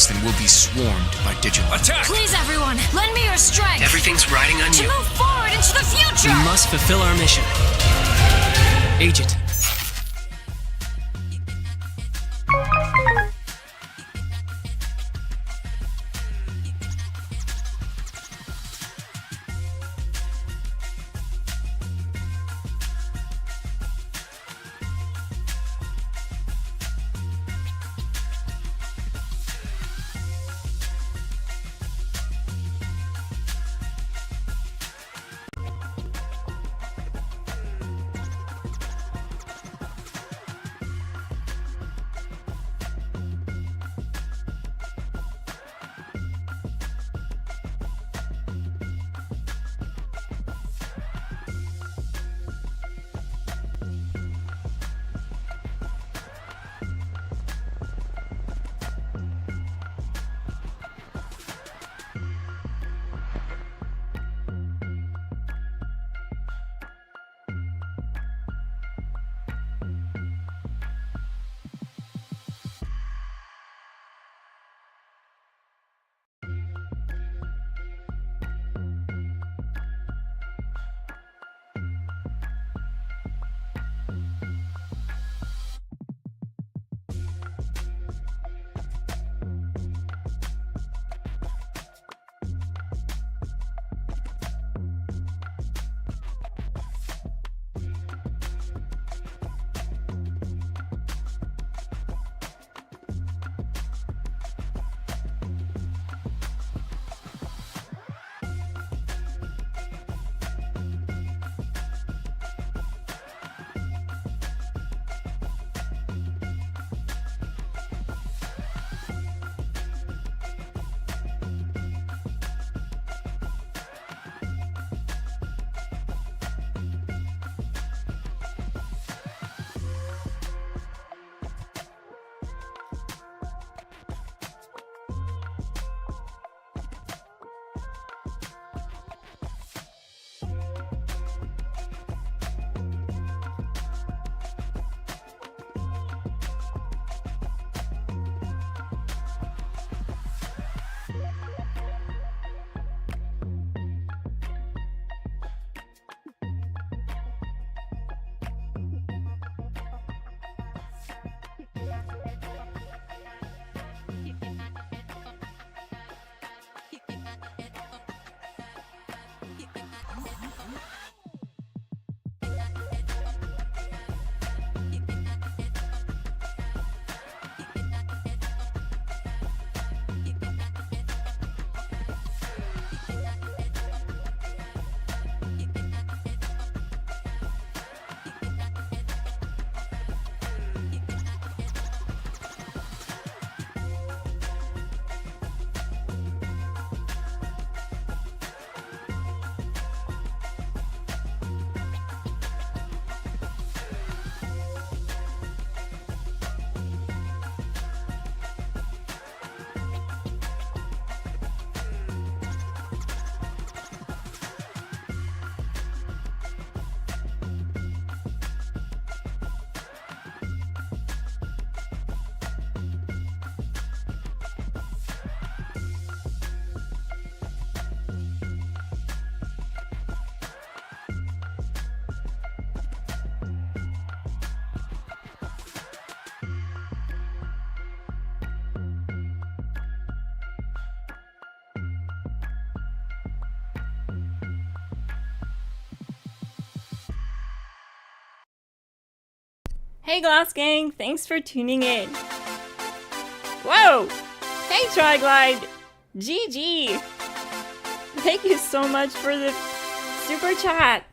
then we'll be swarmed by digital. Attack! Please, everyone, lend me your strength. Everything's riding on To you. move forward into the future. We must fulfill our mission. Agent. Hey Glass Gang, thanks for tuning in. Whoa! Hey Triglide! GG! Thank you so much for the super chat.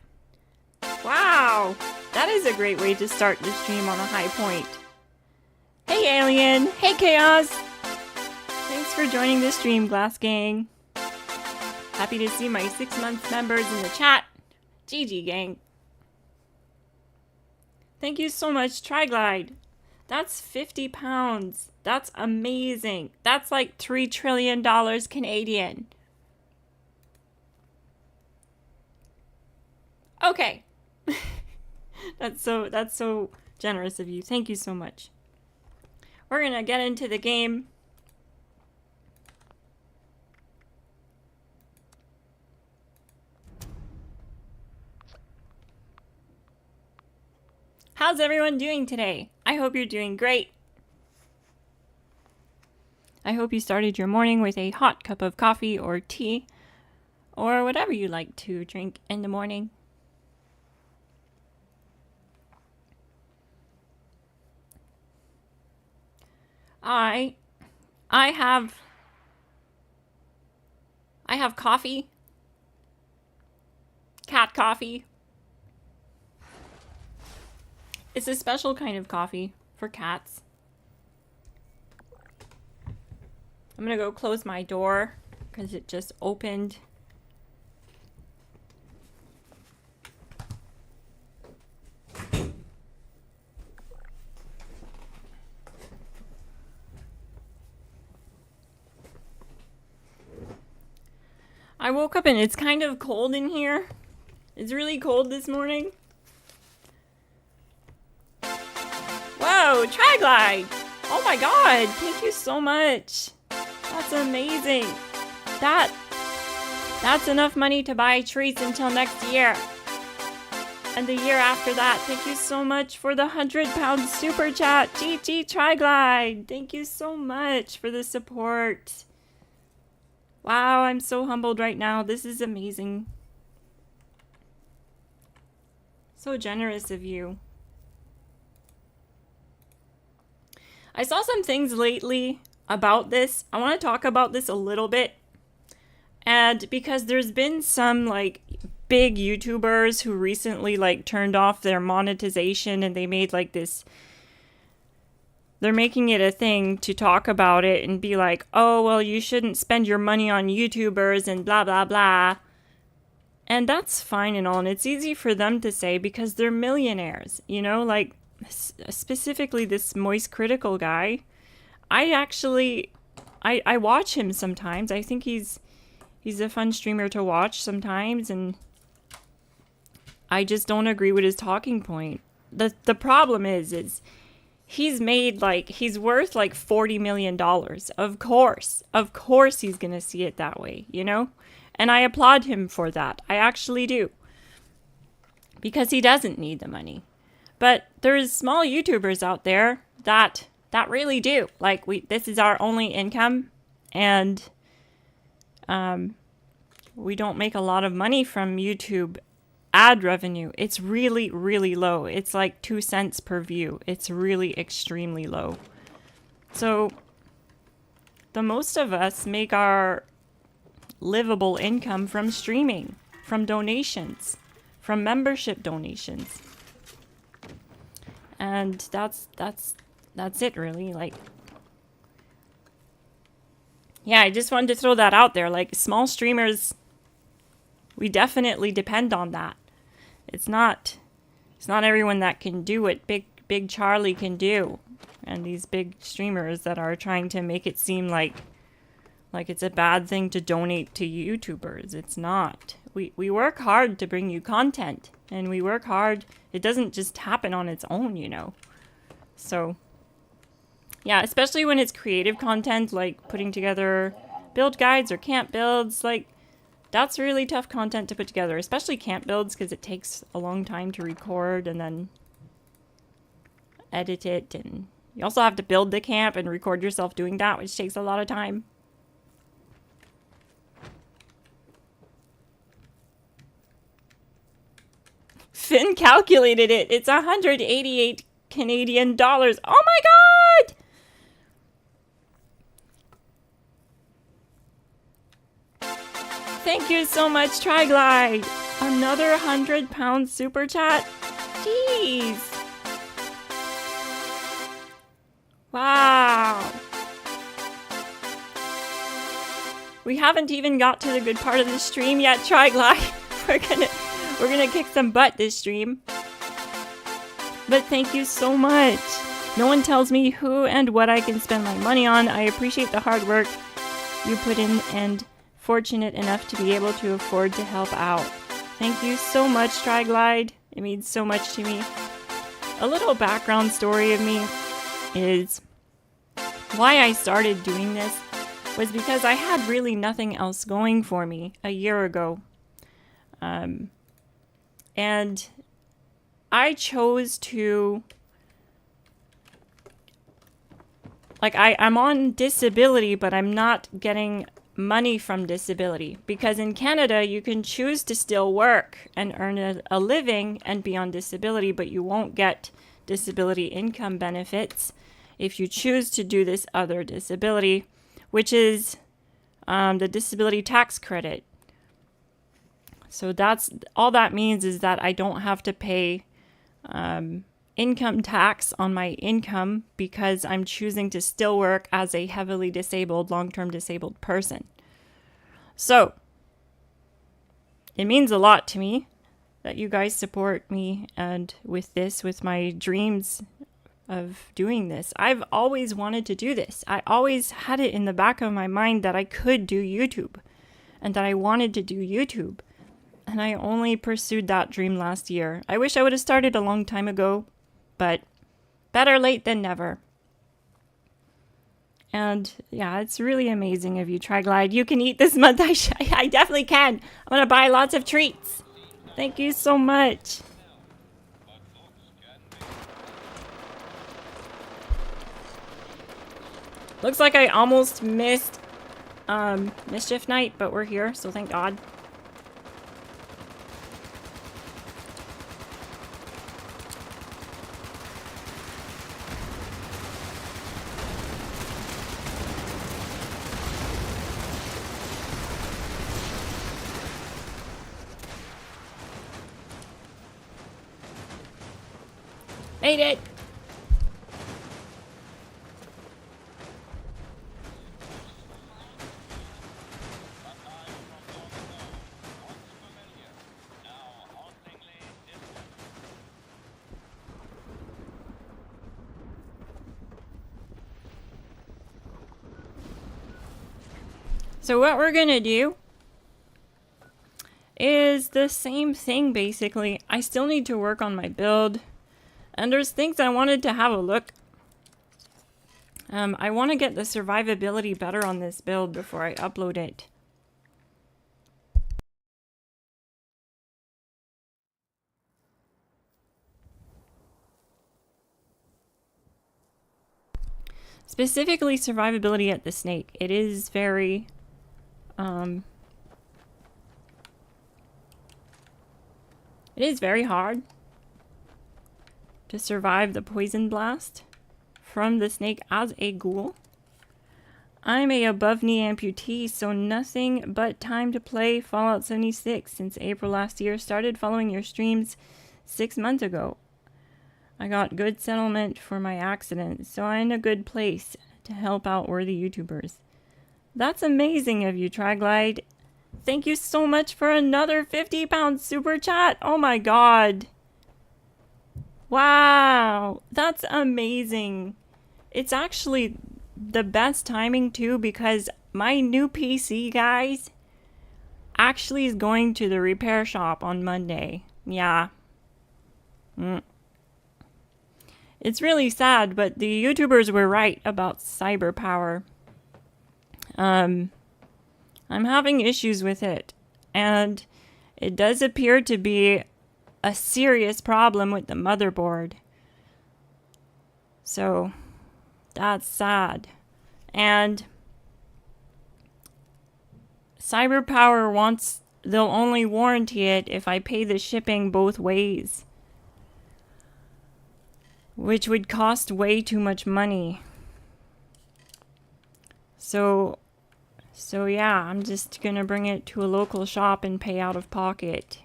Wow! That is a great way to start the stream on a high point. Hey Alien! Hey Chaos! Thanks for joining the stream, Glass Gang. Happy to see my 6-month members in the chat. GG gang. Thank you so much, Triglide. That's 50 pounds. That's amazing. That's like $3 trillion Canadian. Okay. That's so generous of you. Thank you so much. We're gonna get into the game. How's everyone doing today? I hope you're doing great. I hope you started your morning with a hot cup of coffee or tea or whatever you like to drink in the morning. I have coffee. Cat coffee. It's a special kind of coffee for cats. I'm gonna go close my door because it just opened. I woke up and it's kind of cold in here. It's really cold this morning. Whoa, Triglide! Oh my god, thank you so much. That's amazing. That's enough money to buy treats until next year. And the year after that. Thank you so much for the £100 super chat. GG Triglide. Thank you so much for the support. Wow, I'm so humbled right now. This is amazing. So generous of you. I saw some things lately about this. I want to talk about this a little bit. And because there's been some like big YouTubers who recently like turned off their monetization and they made like this, they're making it a thing to talk about it and be like, oh, well, you shouldn't spend your money on YouTubers and blah, blah, blah. And that's fine and all. And it's easy for them to say because they're millionaires, you know, like specifically this Moist Critical guy. I watch him sometimes. I think he's a fun streamer to watch sometimes. And I just don't agree with his talking point. The problem is he's made like, he's worth like $40 million. Of course he's going to see it that way, you know? And I applaud him for that. I actually do. Because he doesn't need the money. But there's small YouTubers out there that really do. Like, this is our only income. And we don't make a lot of money from YouTube ad revenue. It's really, really low. It's like 2 cents per view. It's really extremely low. So the most of us make our livable income from streaming, from donations, from membership donations. And that's it really. Like, yeah, I just wanted to throw that out there. Like, small streamers, we definitely depend on that. It's not everyone that can do what Big Charlie can do. And these big streamers that are trying to make it seem like it's a bad thing to donate to YouTubers. It's not. We work hard to bring you content. And we work hard. It doesn't just happen on its own, you know. So, yeah, especially when it's creative content, like putting together build guides or camp builds. Like, that's really tough content to put together. Especially camp builds, because it takes a long time to record and then edit it. And you also have to build the camp and record yourself doing that, which takes a lot of time. Finn calculated it. It's 188 Canadian dollars. Oh my god! Thank you so much, Triglide. Another £100 super chat. Jeez. Wow. We haven't even got to the good part of the stream yet, Triglide. We're gonna kick some butt this stream. But thank you so much. No one tells me who and what I can spend my money on. I appreciate the hard work you put in and fortunate enough to be able to afford to help out. Thank you so much, Triglide. It means so much to me. A little background story of me is why I started doing this was because I had really nothing else going for me a year ago. And I chose to, like, I'm on disability, but I'm not getting money from disability, because in Canada you can choose to still work and earn a living and be on disability, but you won't get disability income benefits if you choose to do this other disability, which is the disability tax credit. So that's all that means, is that I don't have to pay income tax on my income because I'm choosing to still work as a heavily disabled, long-term disabled person. So it means a lot to me that you guys support me and with this, with my dreams of doing this. I've always wanted to do this. I always had it in the back of my mind that I could do YouTube and that I wanted to do YouTube. And I only pursued that dream last year. I wish I would have started a long time ago, but better late than never. And yeah, it's really amazing of you, Triglide. You can eat this month. I definitely can. I'm going to buy lots of treats. Thank you so much. Looks like I almost missed Mischief Night, but we're here, so thank God. Made it! So what we're gonna do is the same thing, basically. I still need to work on my build. And there's things I wanted to have a look. I want to get the survivability better on this build before I upload it. Specifically survivability at the snake. It is very hard to survive the poison blast from the snake as a ghoul. I'm a above knee amputee, so nothing but time to play Fallout 76 since April last year. Started following your streams 6 months ago. I got good settlement for my accident, so I'm in a good place to help out worthy YouTubers. That's amazing of you, Triglide. Thank you so much for another 50-pound super chat. Oh my God. Wow, that's amazing. It's actually the best timing too, because my new PC, guys, actually is going to the repair shop on Monday. Yeah. It's really sad, but the YouTubers were right about cyber power. I'm having issues with it, and it does appear to be a serious problem with the motherboard. So that's sad. And CyberPower wants, they'll only warranty it if I pay the shipping both ways, which would cost way too much money. So yeah, I'm just gonna bring it to a local shop and pay out of pocket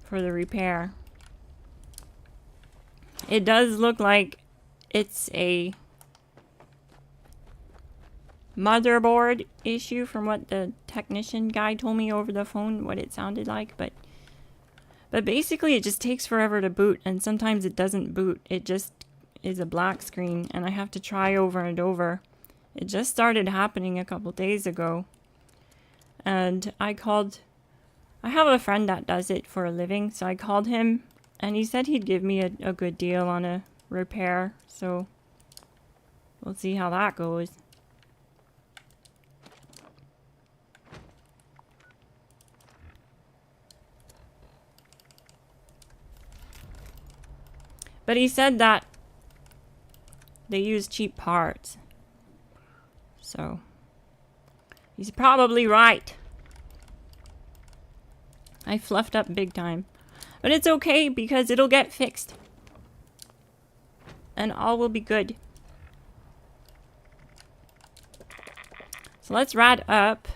for the repair. It does look like it's a motherboard issue from what the technician guy told me over the phone, what it sounded like, but basically it just takes forever to boot, and sometimes it doesn't boot. It just is a black screen and I have to try over and over. It just started happening a couple days ago, and I have a friend that does it for a living, so I called him and he said he'd give me a good deal on a repair, so we'll see how that goes. But he said that they use cheap parts. So, he's probably right. I fluffed up big time. But it's okay because it'll get fixed. And all will be good. So let's rad up.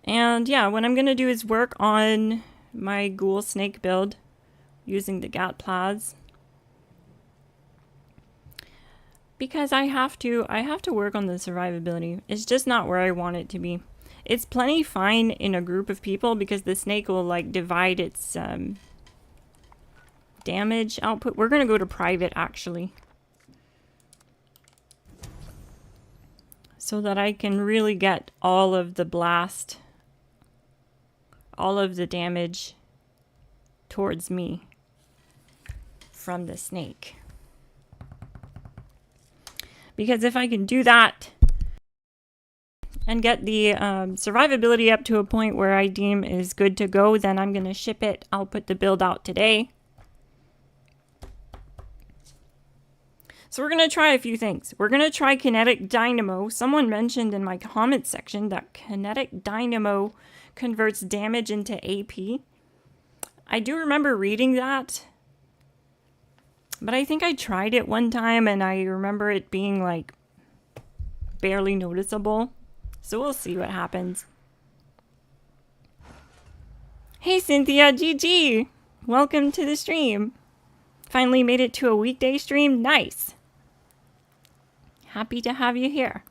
And yeah, what I'm going to do is work on my ghoul snake build using the Gatplaz. Because I have to work on the survivability. It's just not where I want it to be. It's plenty fine in a group of people because the snake will like divide its damage output. We're going to go to private actually. So that I can really get all of the blast, all of the damage towards me from the snake. Because if I can do that and get the survivability up to a point where I deem is good to go, then I'm going to ship it. I'll put the build out today. So we're going to try a few things. We're going to try Kinetic Dynamo. Someone mentioned in my comments section that Kinetic Dynamo converts damage into AP. I do remember reading that. But I think I tried it one time and I remember it being like barely noticeable. So we'll see what happens. Hey Cynthia, GG! Welcome to the stream. Finally made it to a weekday stream. Nice. Happy to have you here.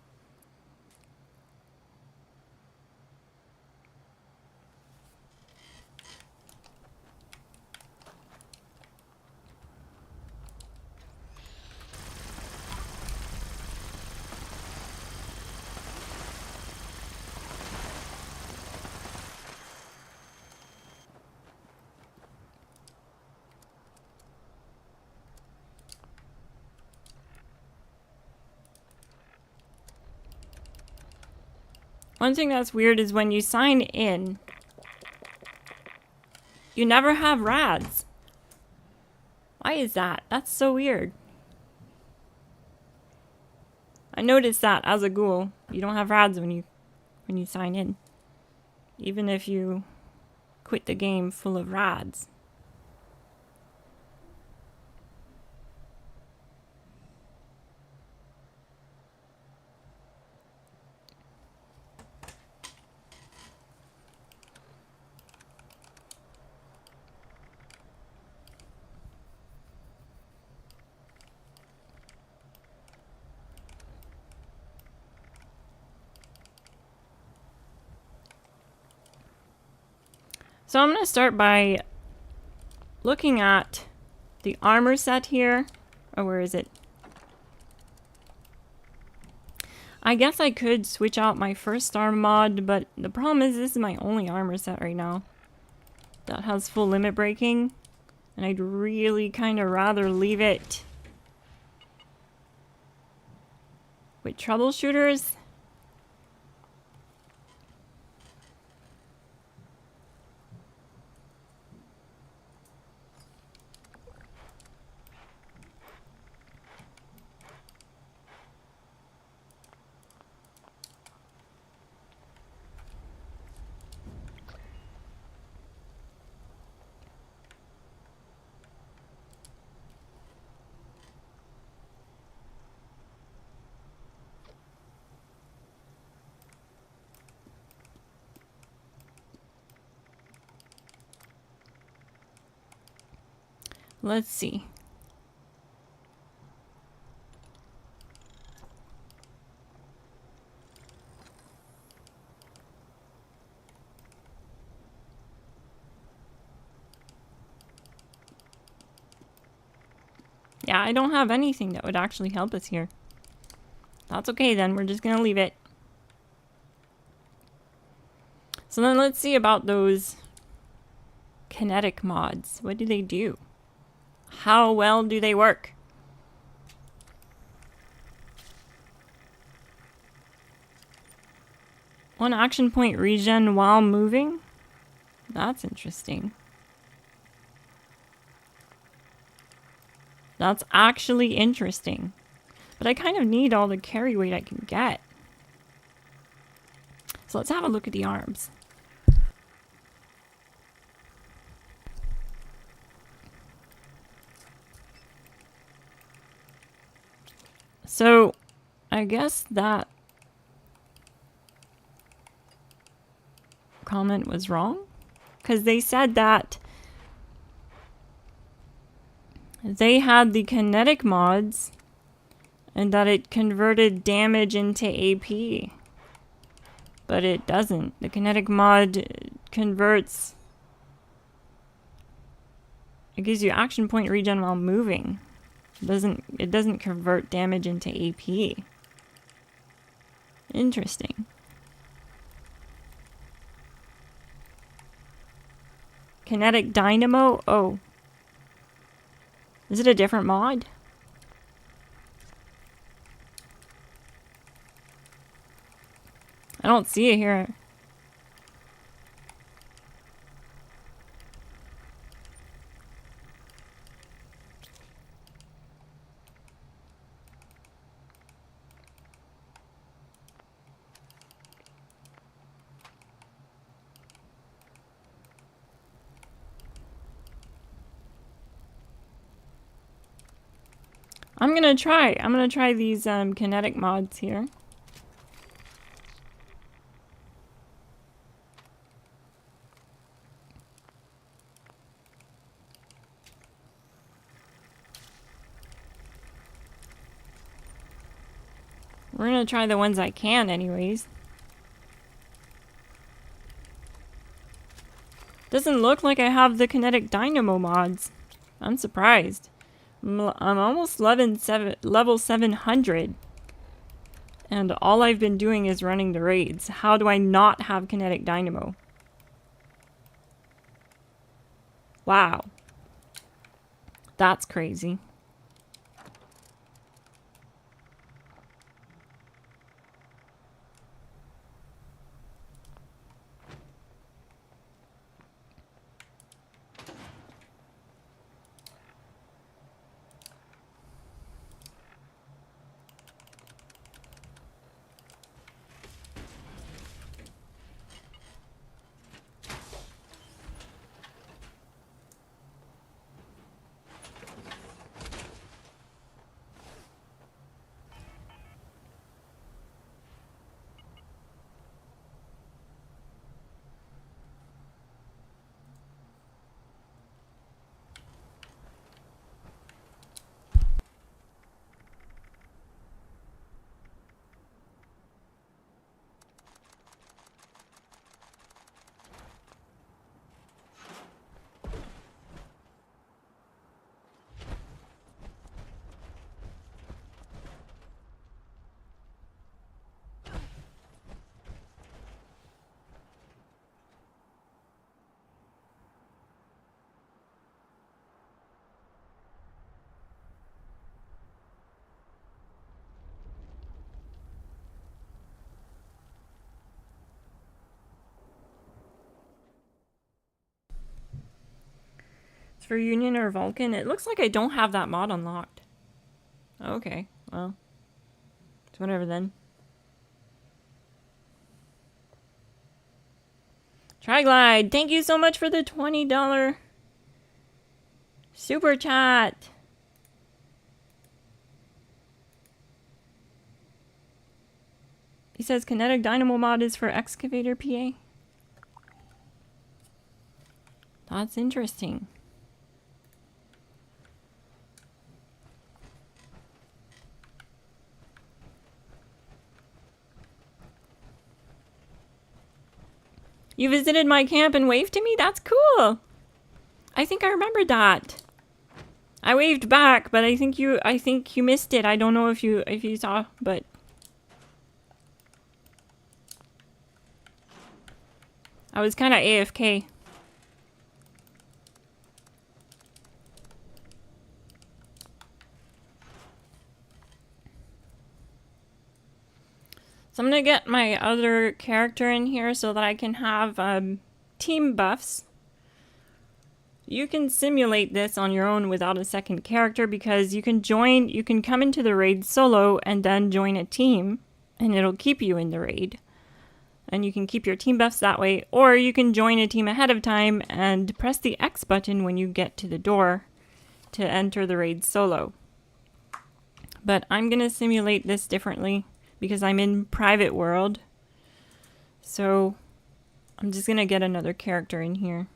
One thing that's weird is when you sign in, you never have rads. Why is that? That's so weird. I noticed that as a ghoul, you don't have rads when you sign in. Even if you quit the game full of rads. So I'm going to start by looking at the armor set here. Oh, where is it? I guess I could switch out my first star mod, but the problem is this is my only armor set right now that has full limit breaking, and I'd really kind of rather leave it with troubleshooters. Let's see. Yeah, I don't have anything that would actually help us here. That's okay then, we're just gonna leave it. So then let's see about those kinetic mods. What do they do? How well do they work? One action point regen while moving? That's interesting. That's actually interesting. But I kind of need all the carry weight I can get. So let's have a look at the arms. So, I guess that comment was wrong. Because they said that they had the kinetic mods and that it converted damage into AP. But it doesn't. The kinetic mod converts... It gives you action point regen while moving. It doesn't convert damage into AP. Interesting. Kinetic Dynamo? Oh. Is it a different mod? I don't see it here. I'm gonna try these kinetic mods here. We're gonna try the ones I can anyways. Doesn't look like I have the kinetic dynamo mods. I'm surprised. I'm almost level 700. And all I've been doing is running the raids. How do I not have kinetic dynamo? Wow. That's crazy. For Union or Vulcan, it looks like I don't have that mod unlocked. Okay, well, it's whatever then. Triglide, thank you so much for the $20 super chat. He says kinetic dynamo mod is for excavator PA. That's interesting. You visited my camp and waved to me? That's cool. I think I remembered that. I waved back, but I think you missed it. I don't know if you saw, but I was kind of AFK. So I'm gonna get my other character in here so that I can have team buffs. you can simulate this on your own without a second character, because you can come into the raid solo and then join a team, and it'll keep you in the raid. And you can keep your team buffs that way, or you can join a team ahead of time and press the X button when you get to the door to enter the raid solo. But I'm going to simulate this differently because I'm in private world. So I'm just going to get another character in here.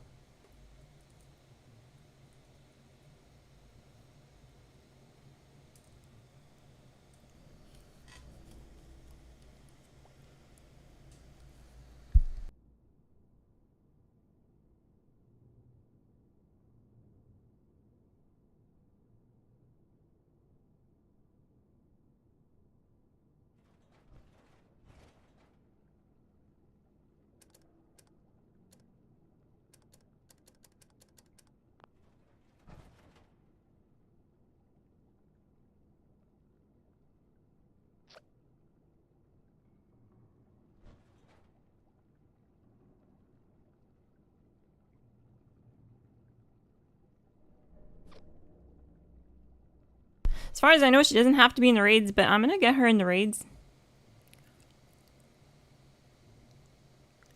As far as I know, she doesn't have to be in the raids, but I'm gonna get her in the raids.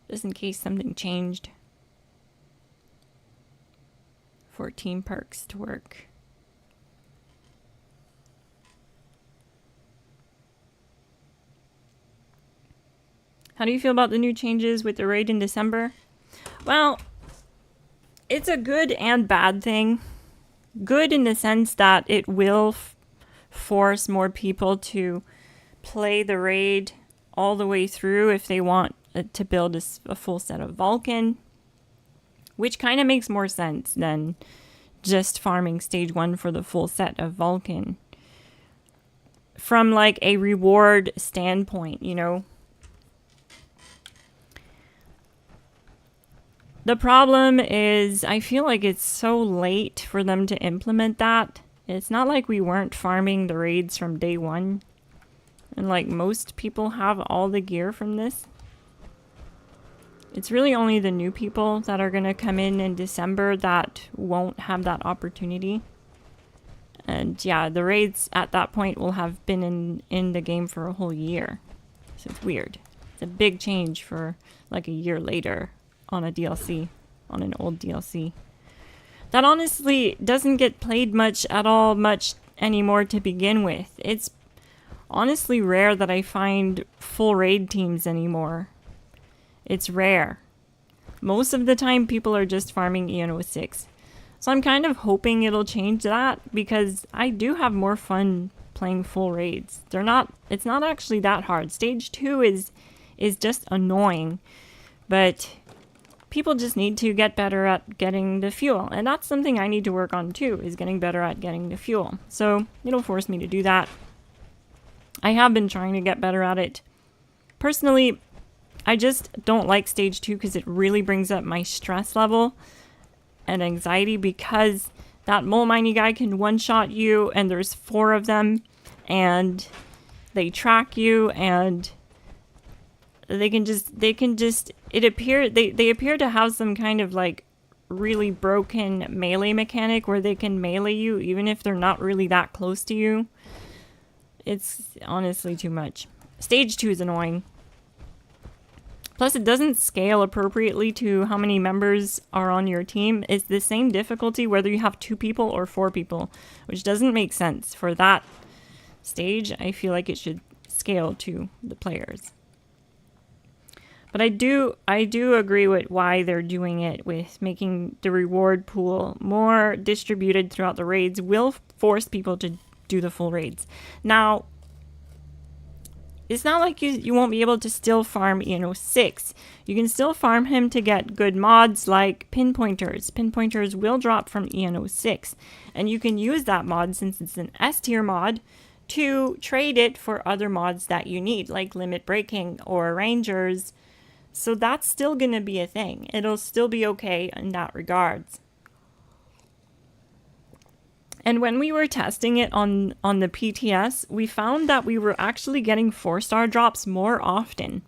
Just in case something changed. 14 perks to work. How do you feel about the new changes with the raid in December? Well, it's a good and bad thing. Good in the sense that it will force more people to play the raid all the way through if they want to build a full set of Vulcan, which kind of makes more sense than just farming stage 1 for the full set of Vulcan. From like a reward standpoint, you know. The problem is I feel like it's so late for them to implement that. It's not like we weren't farming the raids from day 1. And like most people have all the gear from this. It's really only the new people that are going to come in December that won't have that opportunity. And yeah, the raids at that point will have been in the game for a whole year. So it's weird. It's a big change for like a year later on a DLC, on an old DLC. That honestly doesn't get played much anymore to begin with. It's honestly rare that I find full raid teams anymore. It's rare. Most of the time people are just farming EN06. So I'm kind of hoping it'll change that, because I do have more fun playing full raids. It's not actually that hard. Stage 2 is just annoying, but people just need to get better at getting the fuel. And that's something I need to work on too, is getting better at getting the fuel. So it'll force me to do that. I have been trying to get better at it. Personally, I just don't like stage 2 because it really brings up my stress level and anxiety, because that mole mining guy can one-shot you and there's 4 of them and they track you and they appear to have some kind of like really broken melee mechanic where they can melee you even if they're not really that close to you. It's honestly too much. Stage 2 is annoying. Plus, it doesn't scale appropriately to how many members are on your team. It's the same difficulty whether you have 2 people or 4 people, which doesn't make sense. For that stage, I feel like it should scale to the players. But I do agree with why they're doing it, with making the reward pool more distributed throughout the raids will force people to do the full raids. Now, it's not like you won't be able to still farm EN06. You can still farm him to get good mods like pinpointers. Pinpointers will drop from EN06. And you can use that mod, since it's an S tier mod, to trade it for other mods that you need, like limit breaking or rangers. So that's still going to be a thing. It'll still be okay in that regards. And when we were testing it on the PTS, we found that we were actually getting 4-star drops more often.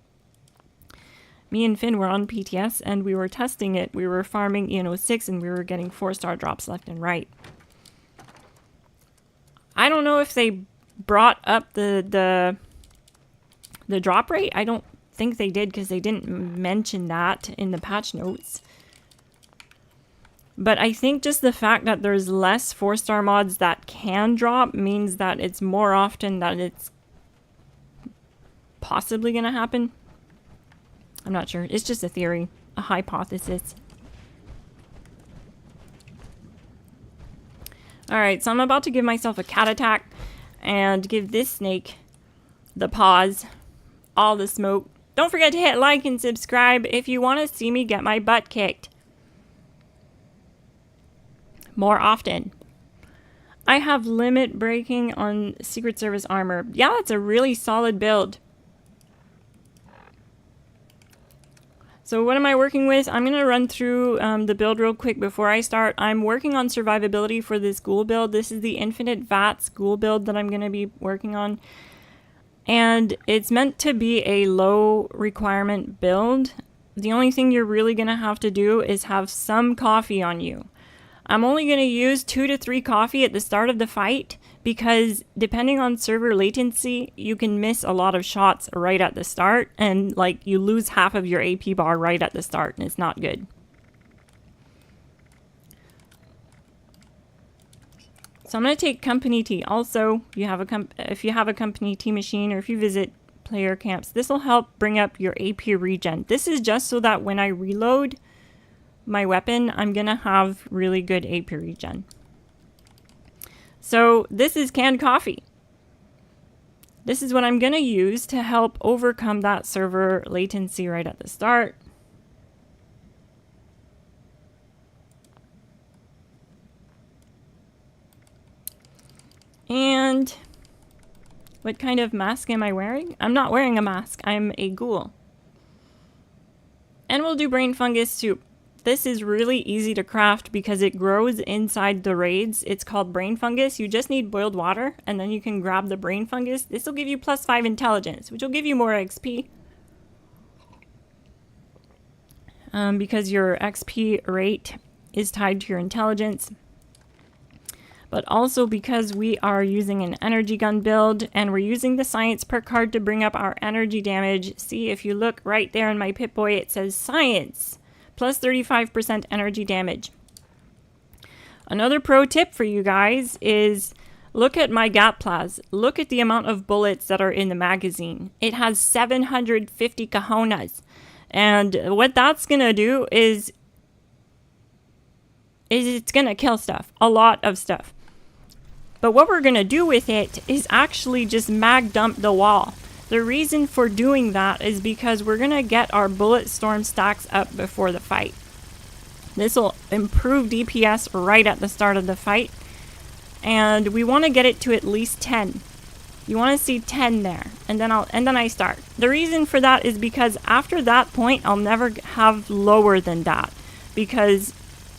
me and Finn were on PTS and we were testing it. We were farming EN06 and we were getting 4-star drops left and right. I don't know if they brought up the drop rate. I don't think they did because they didn't mention that in the patch notes. But I think just the fact that there's less 4-star mods that can drop means that it's more often that it's possibly going to happen. I'm not sure. It's just a theory, a hypothesis. Alright, so I'm about to give myself a cat attack and give this snake the pause, all the smoke. Don't forget to hit like and subscribe if you want to see me get my butt kicked more often. I have limit breaking on Secret Service armor. Yeah, that's a really solid build. So what am I working with? I'm going to run through the build real quick before I start. I'm working on survivability for this ghoul build. This is the infinite VATS ghoul build that I'm going to be working on. And it's meant to be a low requirement build. The only thing you're really going to have to do is have some coffee on you. I'm only going to use 2 to 3 coffee at the start of the fight because depending on server latency, you can miss a lot of shots right at the start and like you lose half of your AP bar right at the start and it's not good. So I'm going to take company tea. Also, if you have a company tea machine or if you visit player camps, this will help bring up your AP regen. This is just so that when I reload my weapon, I'm gonna have really good AP regen. So this is canned coffee. This is what I'm gonna use to help overcome that server latency right at the start. And what kind of mask am I wearing? I'm not wearing a mask, I'm a ghoul. And we'll do brain fungus soup. This is really easy to craft because it grows inside the raids. It's called brain fungus. You just need boiled water and then you can grab the brain fungus. This will give you +5 intelligence, which will give you more XP. Because your XP rate is tied to your intelligence. But also because we are using an energy gun build and we're using the science perk card to bring up our energy damage. See, if you look right there in my Pip-Boy, it says science. Plus 35% energy damage. Another pro tip for you guys is look at my Gatplas. Look at the amount of bullets that are in the magazine. It has 750 cojones. And what that's going to do is it's going to kill stuff. A lot of stuff. But what we're going to do with it is actually just mag dump the wall. The reason for doing that is because we're going to get our bullet storm stacks up before the fight. This will improve DPS right at the start of the fight. And we want to get it to at least 10. You want to see 10 there. And then I start. The reason for that is because after that point, I'll never have lower than that. Because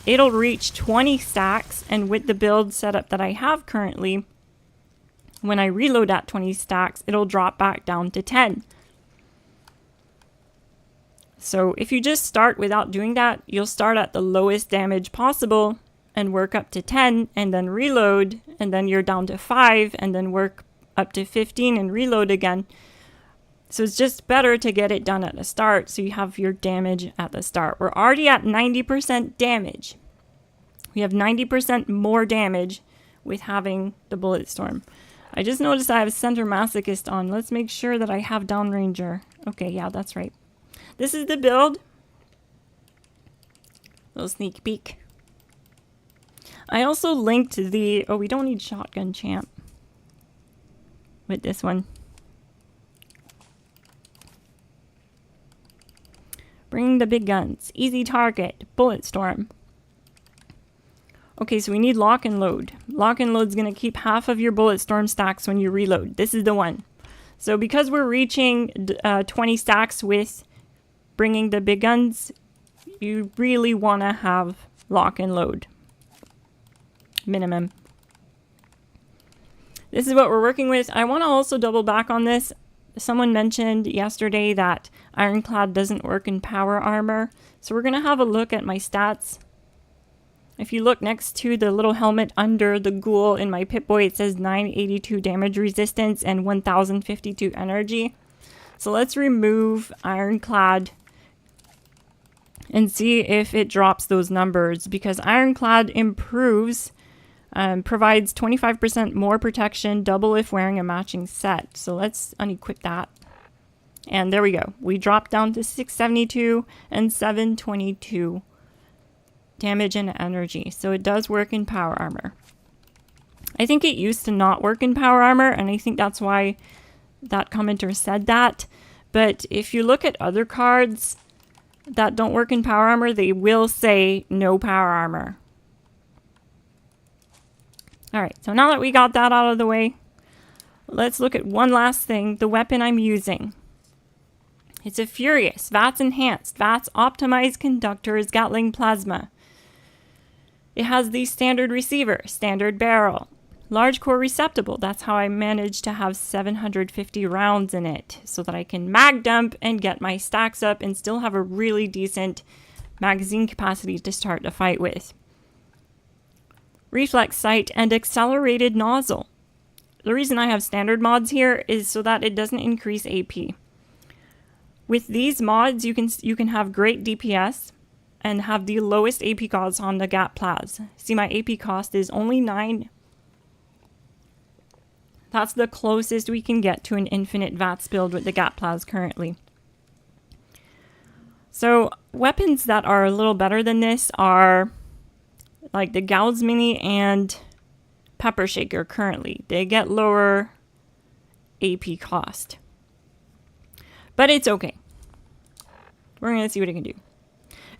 it'll reach 20 stacks. And with the build setup that I have currently, when I reload at 20 stacks, it'll drop back down to 10. So if you just start without doing that, you'll start at the lowest damage possible and work up to 10 and then reload and then you're down to 5 and then work up to 15 and reload again. So it's just better to get it done at the start so you have your damage at the start. We're already at 90% damage. We have 90% more damage with having the bullet storm. I just noticed I have Center Masochist on. Let's make sure that I have Downranger. Okay, yeah, that's right. This is the build. Little sneak peek. I also linked the... Oh, we don't need Shotgun Champ with this one. Bring the big guns. Easy target. Bullet storm. Okay, so we need lock and load. Lock and load is going to keep half of your bullet storm stacks when you reload. This is the one. So because we're reaching 20 stacks with bringing the big guns, you really want to have lock and load. Minimum. This is what we're working with. I want to also double back on this. someone mentioned yesterday that Ironclad doesn't work in power armor. So we're going to have a look at my stats. If you look next to the little helmet under the ghoul in my Pip-Boy, it says 982 damage resistance and 1052 energy. So let's remove Ironclad and see if it drops those numbers, because Ironclad improves, provides 25% more protection, double if wearing a matching set. So let's unequip that. And there we go. We dropped down to 672 and 722 damage and energy. So it does work in power armor. I think it used to not work in power armor, and I think that's why that commenter said that. But if you look at other cards that don't work in power armor, they will say no power armor. Alright, so now that we got that out of the way, let's look at one last thing, the weapon I'm using. It's a Furious, VATS Enhanced, VATS Optimized Conductor's Gatling Plasma. It has the standard receiver, standard barrel, large core receptacle. That's how I managed to have 750 rounds in it, so that I can mag dump and get my stacks up and still have a really decent magazine capacity to start a fight with. Reflex sight and accelerated nozzle. The reason I have standard mods here is so that it doesn't increase AP. With these mods, you can have great DPS and have the lowest AP cost on the Gat Plas. See, my AP cost is only 9. That's the closest we can get to an infinite VATS build with the Gat Plas currently. So weapons that are a little better than this are like the Gauss Mini and Pepper Shaker currently. They get lower AP cost. But it's okay. We're going to see what it can do.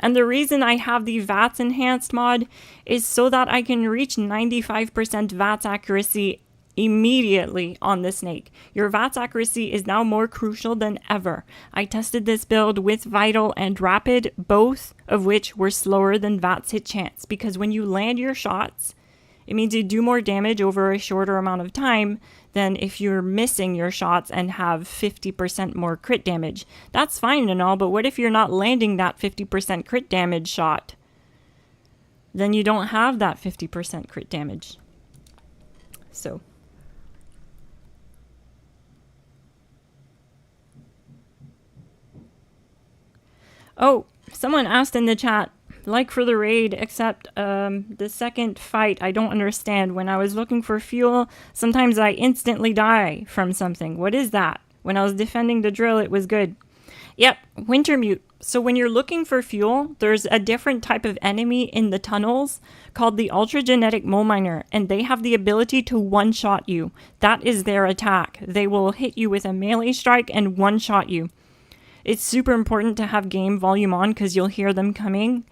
And the reason I have the VATS Enhanced mod is so that I can reach 95% VATS accuracy immediately on the snake. Your VATS accuracy is now more crucial than ever. I tested this build with Vital and Rapid, both of which were slower than VATS hit chance, because when you land your shots, it means you do more damage over a shorter amount of time than if you're missing your shots and have 50% more crit damage. That's fine and all, but what if you're not landing that 50% crit damage shot? Then you don't have that 50% crit damage. So oh, someone asked in the chat, like for the raid, except the second fight, I don't understand. When I was looking for fuel, sometimes I instantly die from something. What is that? When I was defending the drill, it was good. Yep, Wintermute. So when you're looking for fuel, there's a different type of enemy in the tunnels called the Ultragenetic Mole Miner, and they have the ability to one-shot you. That is their attack. They will hit you with a melee strike and one-shot you. It's super important to have game volume on because you'll hear them coming,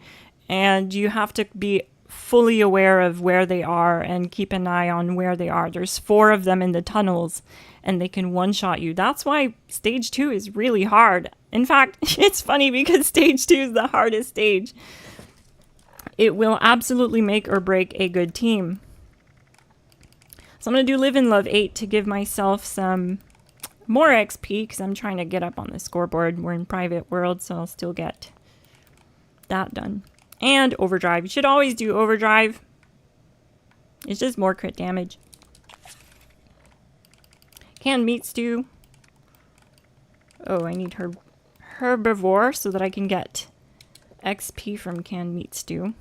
and you have to be fully aware of where they are and keep an eye on where they are. There's 4 of them in the tunnels and they can one-shot you. That's why stage 2 is really hard. In fact, it's funny because stage 2 is the hardest stage. It will absolutely make or break a good team. So I'm going to do Live and Love 8 to give myself some more XP because I'm trying to get up on the scoreboard. We're in private world, so I'll still get that done. And overdrive. You should always do overdrive. It's just more crit damage. Canned meat stew. Oh, I need herbivore so that I can get XP from canned meat stew.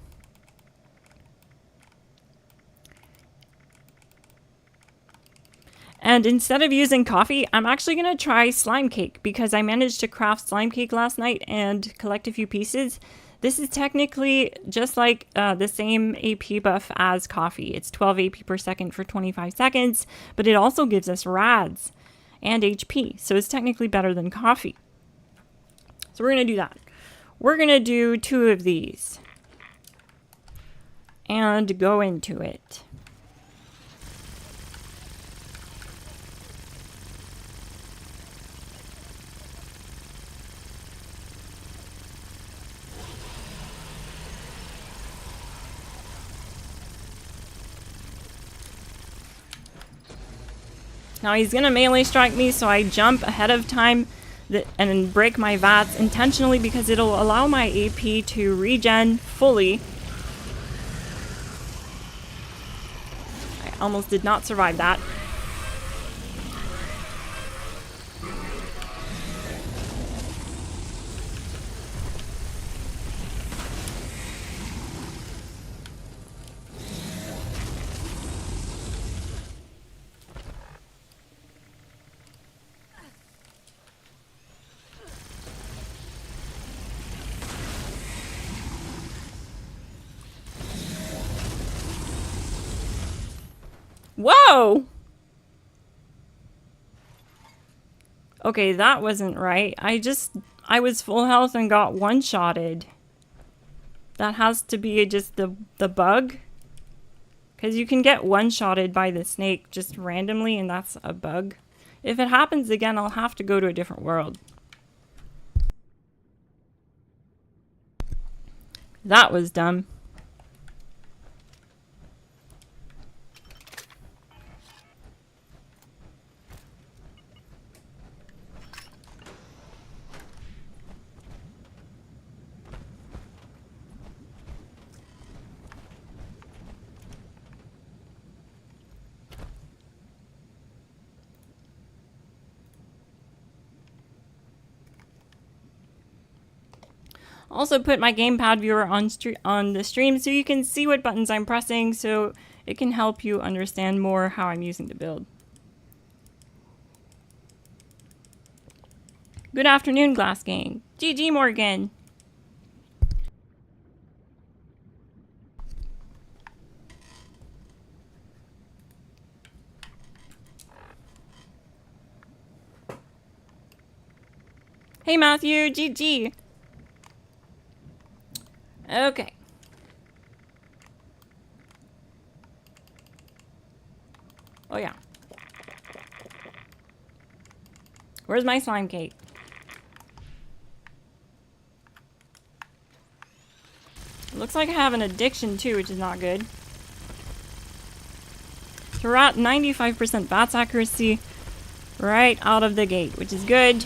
And instead of using coffee, I'm actually going to try slime cake because I managed to craft slime cake last night and collect a few pieces. This is technically just like the same AP buff as coffee. It's 12 AP per second for 25 seconds, but it also gives us rads and HP. So it's technically better than coffee. So we're going to do that. We're going to do 2 of these and go into it. Now he's gonna melee strike me, so I jump ahead of time and break my VATS intentionally because it'll allow my AP to regen fully. I almost did not survive that. Whoa! Okay, that wasn't right. I was full health and got one-shotted. That has to be just the bug. Because you can get one-shotted by the snake just randomly, and that's a bug. If it happens again, I'll have to go to a different world. That was dumb. Also put my gamepad viewer on the stream so you can see what buttons I'm pressing, so it can help you understand more how I'm using the build. Good afternoon, GLASSGANG. GG Morgan. Hey Matthew, GG. Okay. Oh yeah. Where's my slime cake? Looks like I have an addiction too, which is not good. Throughout 95% VATS accuracy right out of the gate, which is good.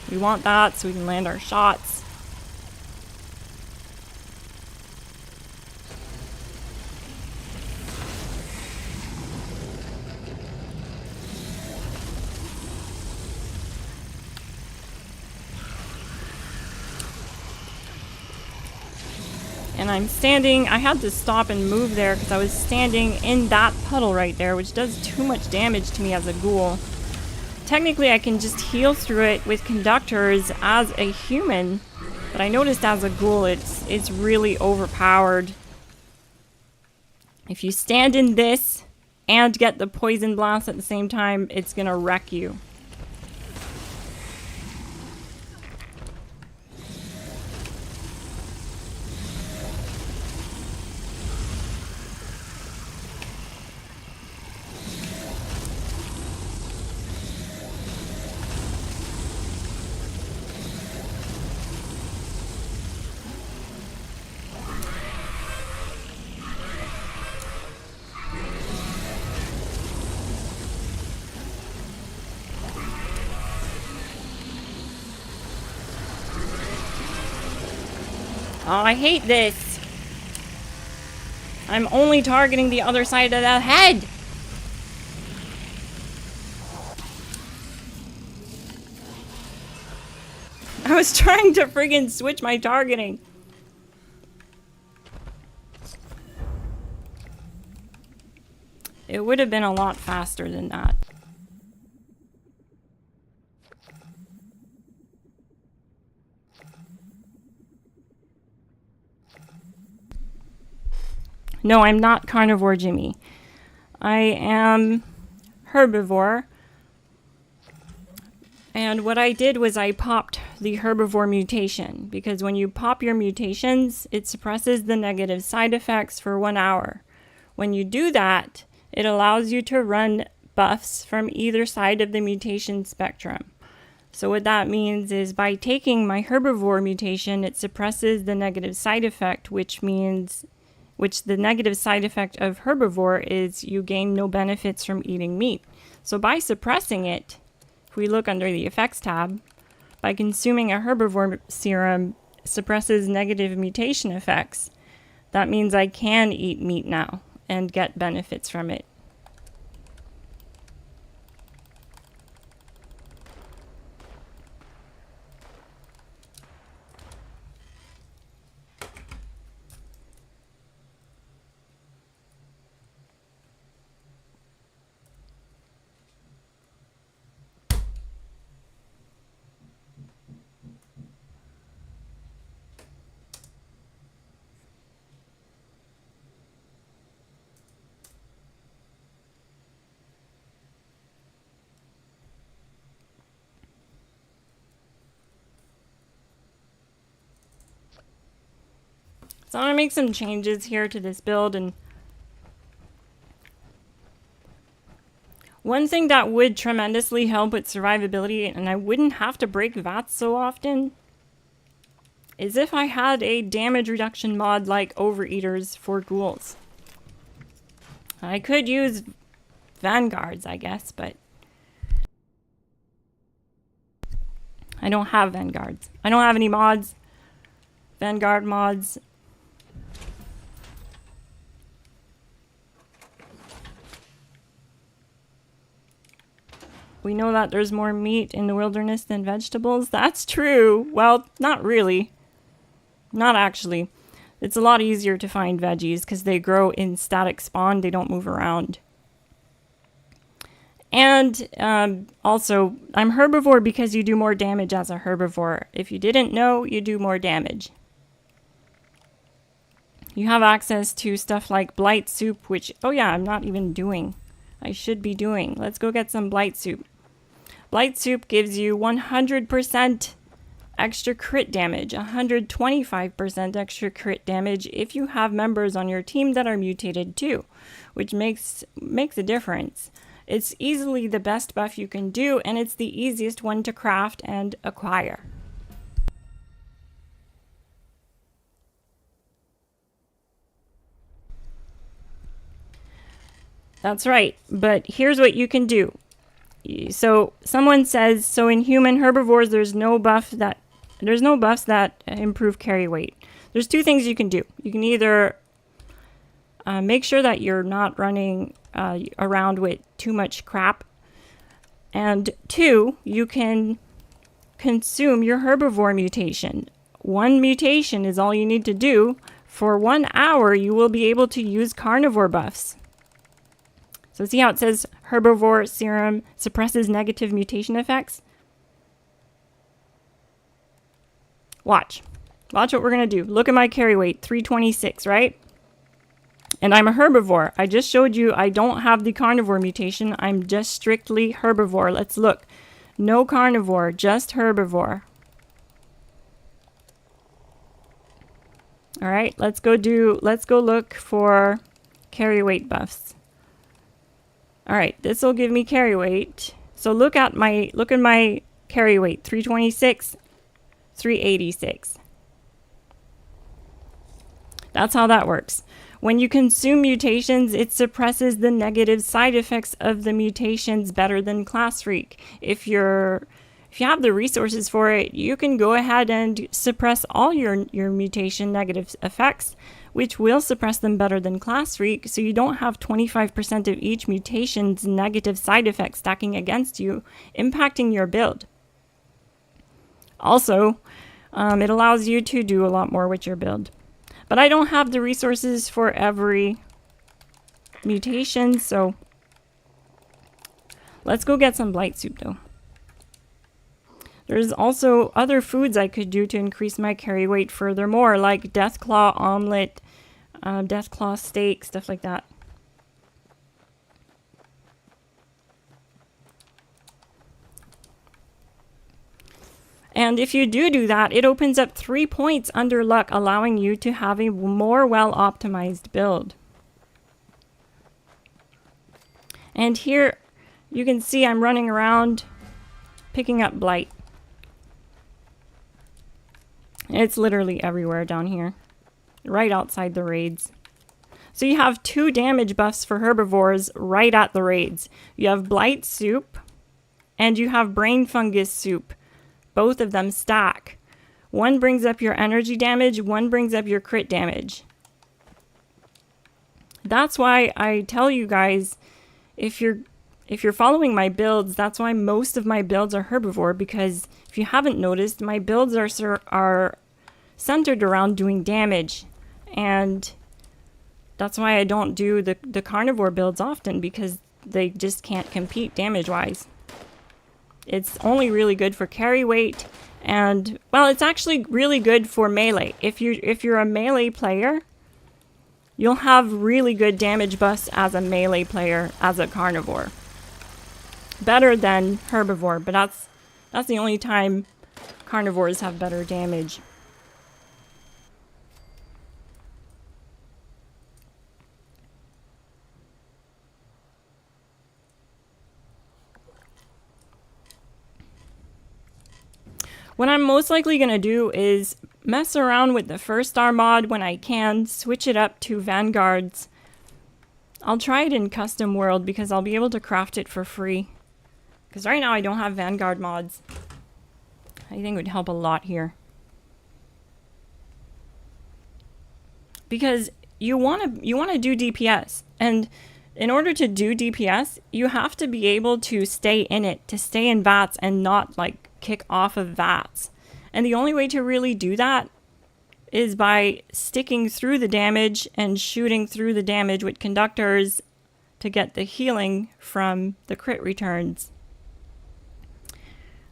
We want that so we can land our shots. And I'm standing, I had to stop and move there because I was standing in that puddle right there, which does too much damage to me as a ghoul. Technically, I can just heal through it with conductors as a human, but I noticed as a ghoul, it's really overpowered. If you stand in this and get the poison blast at the same time, it's gonna wreck you. Oh, I hate this. I'm only targeting the other side of the head. I was trying to friggin' switch my targeting. It would have been a lot faster than that. No, I'm not carnivore Jimmy. I am herbivore. And what I did was I popped the herbivore mutation, because when you pop your mutations, it suppresses the negative side effects for 1 hour. When you do that, it allows you to run buffs from either side of the mutation spectrum. So what that means is by taking my herbivore mutation, it suppresses the negative side effect, which the negative side effect of herbivore is you gain no benefits from eating meat. So by suppressing it, if we look under the effects tab, by consuming a herbivore serum suppresses negative mutation effects. That means I can eat meat now and get benefits from it. So I'm going to make some changes here to this build, and one thing that would tremendously help with survivability, and I wouldn't have to break VATS so often, is if I had a damage reduction mod like Overeaters for ghouls. I could use Vanguards, I guess, but I don't have Vanguards. I don't have any mods, Vanguard mods. We know that there's more meat in the wilderness than vegetables. That's true. Well, not really. Not actually. It's a lot easier to find veggies because they grow in static spawn. They don't move around. And also, I'm herbivore because you do more damage as a herbivore. If you didn't know, you do more damage. You have access to stuff like blight soup, which, oh yeah, I'm not even doing. I should be doing. Let's go get some blight soup. Blight soup gives you 100% extra crit damage, 125% extra crit damage if you have members on your team that are mutated too, which makes a difference. It's easily the best buff you can do, and it's the easiest one to craft and acquire. That's right, but here's what you can do. So someone says, so in human herbivores, there's no buffs that improve carry weight. There's two things you can do. You can either make sure that you're not running around with too much crap, and two, you can consume your herbivore mutation. One mutation is all you need to do. For 1 hour, you will be able to use carnivore buffs. So see how it says herbivore serum suppresses negative mutation effects? Watch. Watch what we're going to do. Look at my carry weight, 326, right? And I'm a herbivore. I just showed you I don't have the carnivore mutation. I'm just strictly herbivore. Let's look. No carnivore, just herbivore. All right, let's go look for carry weight buffs. All right, this will give me carry weight. So look at my carry weight, 326, 386. That's how that works. When you consume mutations, it suppresses the negative side effects of the mutations better than Class Freak. If you have the resources for it, you can go ahead and suppress all your mutation negative effects, which will suppress them better than Class Freak, so you don't have 25% of each mutation's negative side effects stacking against you, impacting your build. Also, it allows you to do a lot more with your build. But I don't have the resources for every mutation, so let's go get some blight soup though. There's also other foods I could do to increase my carry weight furthermore, like Deathclaw omelet, Deathclaw steak, stuff like that. And if you do that, it opens up 3 points under luck, allowing you to have a more well-optimized build. And here you can see I'm running around picking up blight. It's literally everywhere down here, right outside the raids. So you have 2 damage buffs for herbivores right at the raids. You have Blight Soup and you have Brain Fungus Soup. Both of them stack. One brings up your energy damage, one brings up your crit damage. That's why I tell you guys, if you're following my builds, that's why most of my builds are herbivore, because if you haven't noticed, my builds are centered around doing damage. And that's why I don't do the carnivore builds often, because they just can't compete damage-wise. It's only really good for carry weight, and, well, it's actually really good for melee. If you're a melee player, you'll have really good damage buffs as a melee player, as a carnivore. Better than herbivore, but that's the only time carnivores have better damage. What I'm most likely going to do is mess around with the first star mod when I can, switch it up to vanguards. I'll try it in custom world because I'll be able to craft it for free. Because right now I don't have vanguard mods. I think it would help a lot here. Because you want to do DPS, and in order to do DPS, you have to be able to stay in it, to stay in VATS and not like kick off of VATS. And the only way to really do that is by sticking through the damage and shooting through the damage with conductors to get the healing from the crit returns.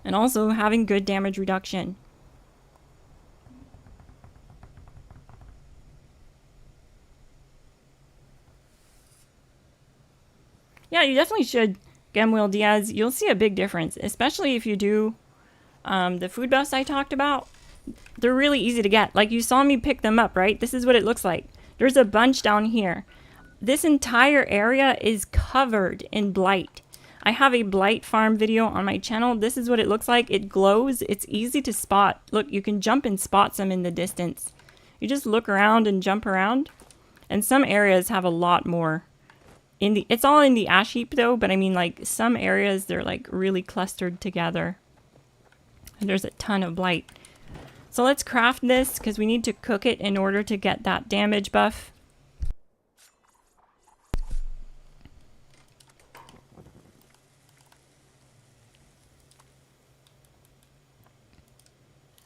And also having good damage reduction. Yeah, you definitely should, Gemwil Diaz. You'll see a big difference, especially if you do the food buffs I talked about. They're really easy to get. Like, you saw me pick them up, right? This is what it looks like. There's a bunch down here. This entire area is covered in blight. I have a blight farm video on my channel. This is what it looks like. It glows. It's easy to spot. Look, you can jump and spot some in the distance. You just look around and jump around. And some areas have a lot more. It's all in the ash heap though, but I mean, like, some areas they're like really clustered together. And there's a ton of blight. So let's craft this because we need to cook it in order to get that damage buff.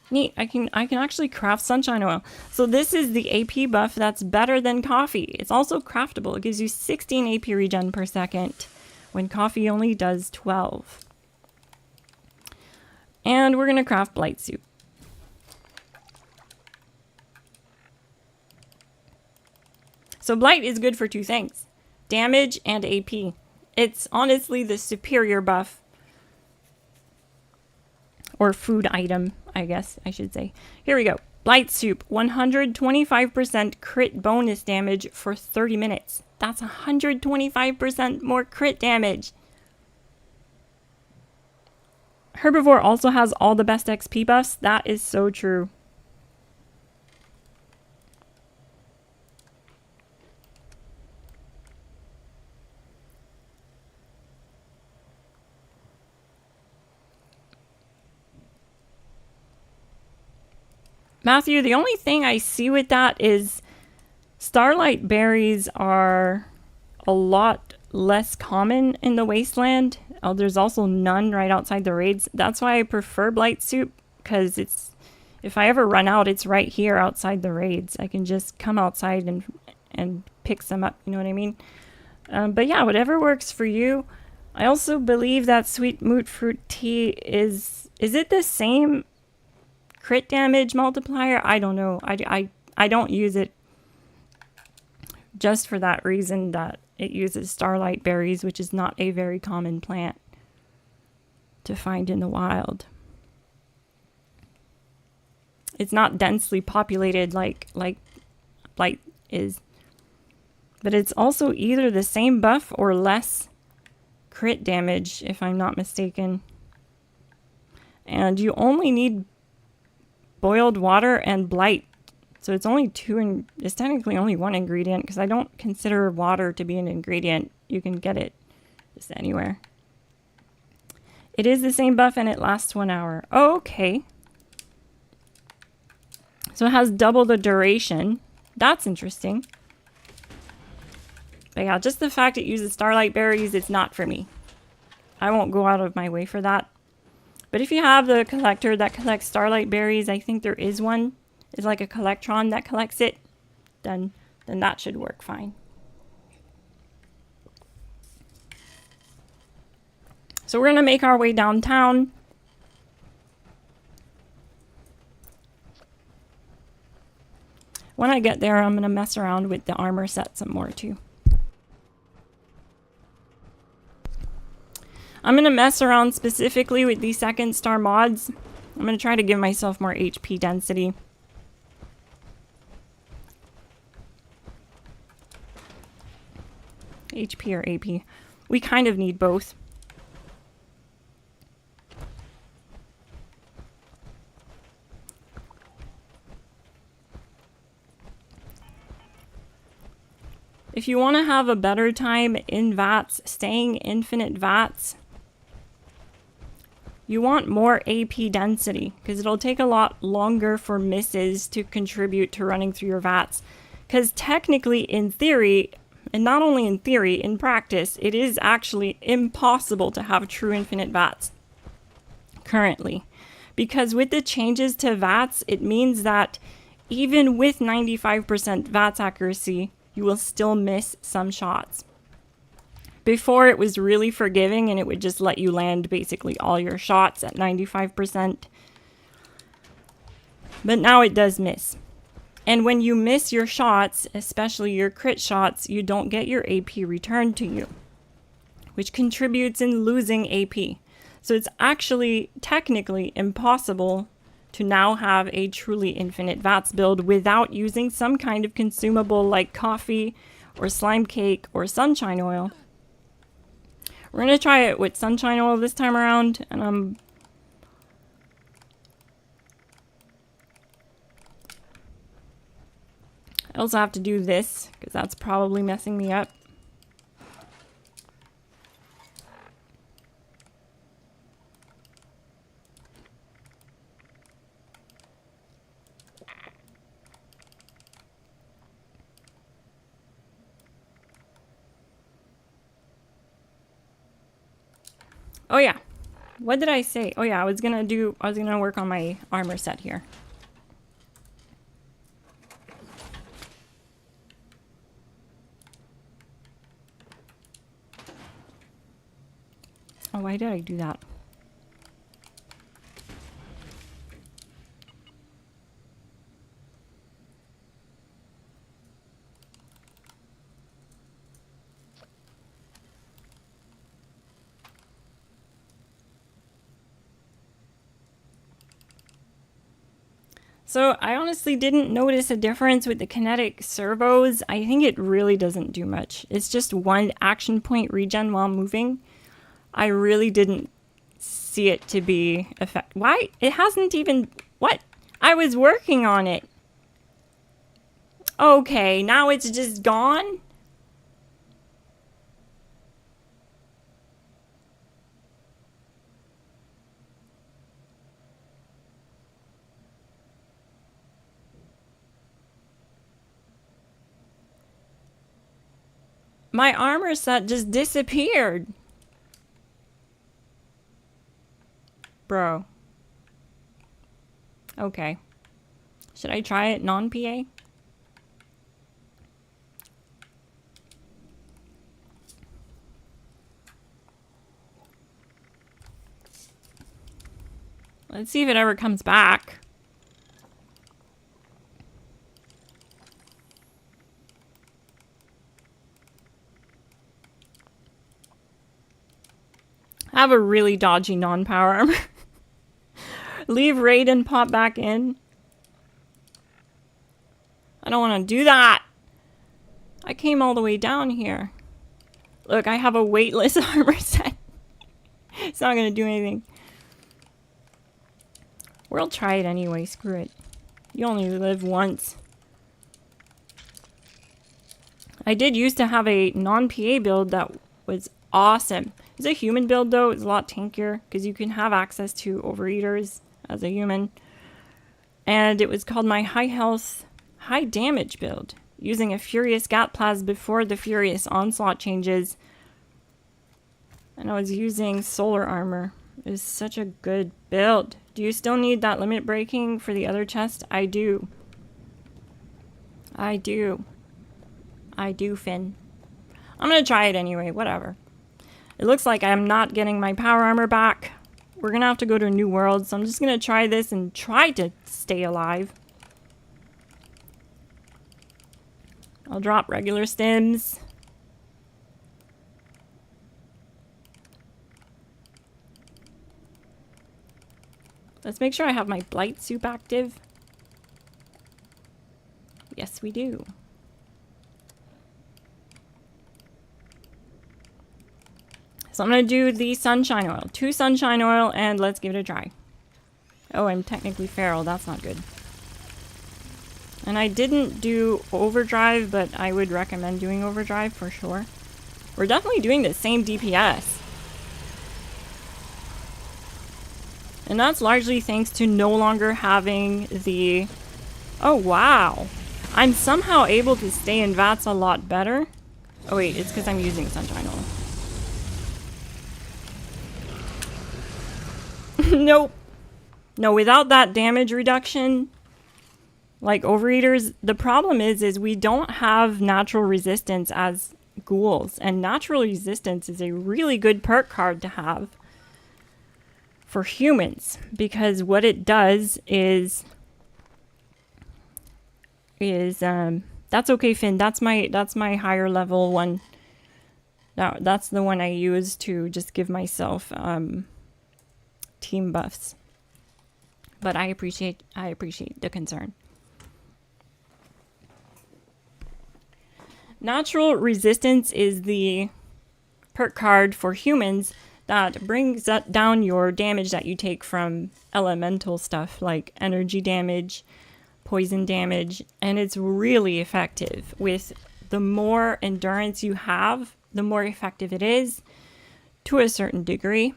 Neat, I can actually craft sunshine oil. So this is the AP buff that's better than coffee. It's also craftable. It gives you 16 AP regen per second when coffee only does 12. And we're gonna craft blight soup. So blight is good for 2 things, damage and AP. It's honestly the superior buff. Or food item, I guess I should say. Here we go. Blight Soup, 125% crit bonus damage for 30 minutes. That's 125% more crit damage. Herbivore also has all the best XP buffs. That is so true. Matthew, the only thing I see with that is starlight berries are a lot less common in the wasteland. Oh, there's also none right outside the raids. That's why I prefer blight soup, because if I ever run out, it's right here outside the raids. I can just come outside and pick some up, you know what I mean? But yeah, whatever works for you. I also believe that sweet moot fruit tea is it the same crit damage multiplier? I don't know. I don't use it just for that reason, that it uses starlight berries, which is not a very common plant to find in the wild. It's not densely populated like blight is. But it's also either the same buff or less crit damage, if I'm not mistaken. And you only need boiled water and blight So it's only two, and it's technically only one ingredient because I don't consider water to be an ingredient. You can get it just anywhere. It is the same buff and it lasts 1 hour. Oh, okay. So it has double the duration. That's interesting. But yeah, just the fact it uses starlight berries, it's not for me. I won't go out of my way for that. But if you have the collector that collects starlight berries, I think there is one. It's like a collectron that collects it. Then that should work fine. So we're gonna make our way downtown. When I get there, I'm gonna mess around with the armor set some more too. I'm gonna mess around specifically with these second star mods. I'm gonna try to give myself more HP density. HP or AP. We kind of need both. If you want to have a better time in VATS, staying infinite VATS, you want more AP density because it'll take a lot longer for misses to contribute to running through your VATS. Because technically, in theory, and not only in theory, in practice, it is actually impossible to have true infinite VATS currently. Because with the changes to VATS, it means that even with 95% VATS accuracy, you will still miss some shots. Before, it was really forgiving and it would just let you land basically all your shots at 95%. But now it does miss. And when you miss your shots, especially your crit shots, you don't get your AP returned to you, which contributes in losing AP. So it's actually technically impossible to now have a truly infinite VATS build without using some kind of consumable like coffee or slime cake or sunshine oil. We're going to try it with sunshine oil this time around, and I also have to do this, because that's probably messing me up. Oh yeah, what did I say? Oh yeah, I was gonna work on my armor set here. Oh, why did I do that? So I honestly didn't notice a difference with the kinetic servos. I think it really doesn't do much. It's just one action point regen while moving. I really didn't see it to be effective. Why? It hasn't even... What? I was working on it. Okay, now it's just gone? My armor set just disappeared. Bro. Okay. Should I try it non-PA? Let's see if it ever comes back. I have a really dodgy non-power armor. Leave raid and pop back in. I don't want to do that. I came all the way down here. Look, I have a weightless armor set. It's not going to do anything. We'll try it anyway. Screw it. You only live once. I did used to have a non-PA build that was awesome. It's a human build though. It's a lot tankier because you can have access to overeaters as a human. And it was called my high health, high damage build, using a Furious Gatplas before the Furious Onslaught changes. And I was using solar armor. It was such a good build. Do you still need that limit breaking for the other chest? I do. I do. I do, Finn. I'm gonna try it anyway, whatever. It looks like I'm not getting my power armor back. We're gonna have to go to a new world, so I'm just gonna try this and try to stay alive. I'll drop regular stims. Let's make sure I have my blight soup active. Yes, we do. So I'm going to do the sunshine oil. 2 sunshine oil, and let's give it a try. Oh, I'm technically feral. That's not good. And I didn't do overdrive, but I would recommend doing overdrive for sure. We're definitely doing the same DPS. And that's largely thanks to no longer having the... Oh, wow. I'm somehow able to stay in VATS a lot better. Oh, wait. It's because I'm using sunshine oil. Nope. No, without that damage reduction, like overeaters, the problem is we don't have natural resistance as ghouls. And natural resistance is a really good perk card to have for humans, because what it does is that's okay, Finn. That's my higher level one. That's the one I use to just give myself team buffs. But I appreciate the concern. Natural resistance is the perk card for humans that brings down your damage that you take from elemental stuff like energy damage, poison damage, and it's really effective. With the more endurance you have, the more effective it is to a certain degree.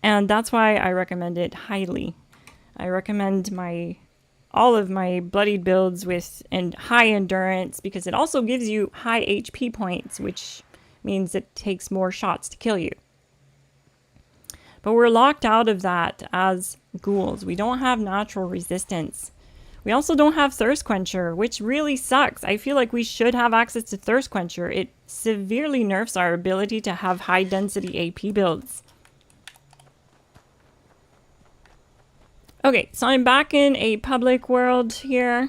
And that's why I recommend it highly. I recommend all of my bloodied builds with high endurance, because it also gives you high HP points, which means it takes more shots to kill you. But we're locked out of that as ghouls. We don't have natural resistance. We also don't have Thirst Quencher, which really sucks. I feel like we should have access to Thirst Quencher. It severely nerfs our ability to have high density AP builds. Okay, so I'm back in a public world here.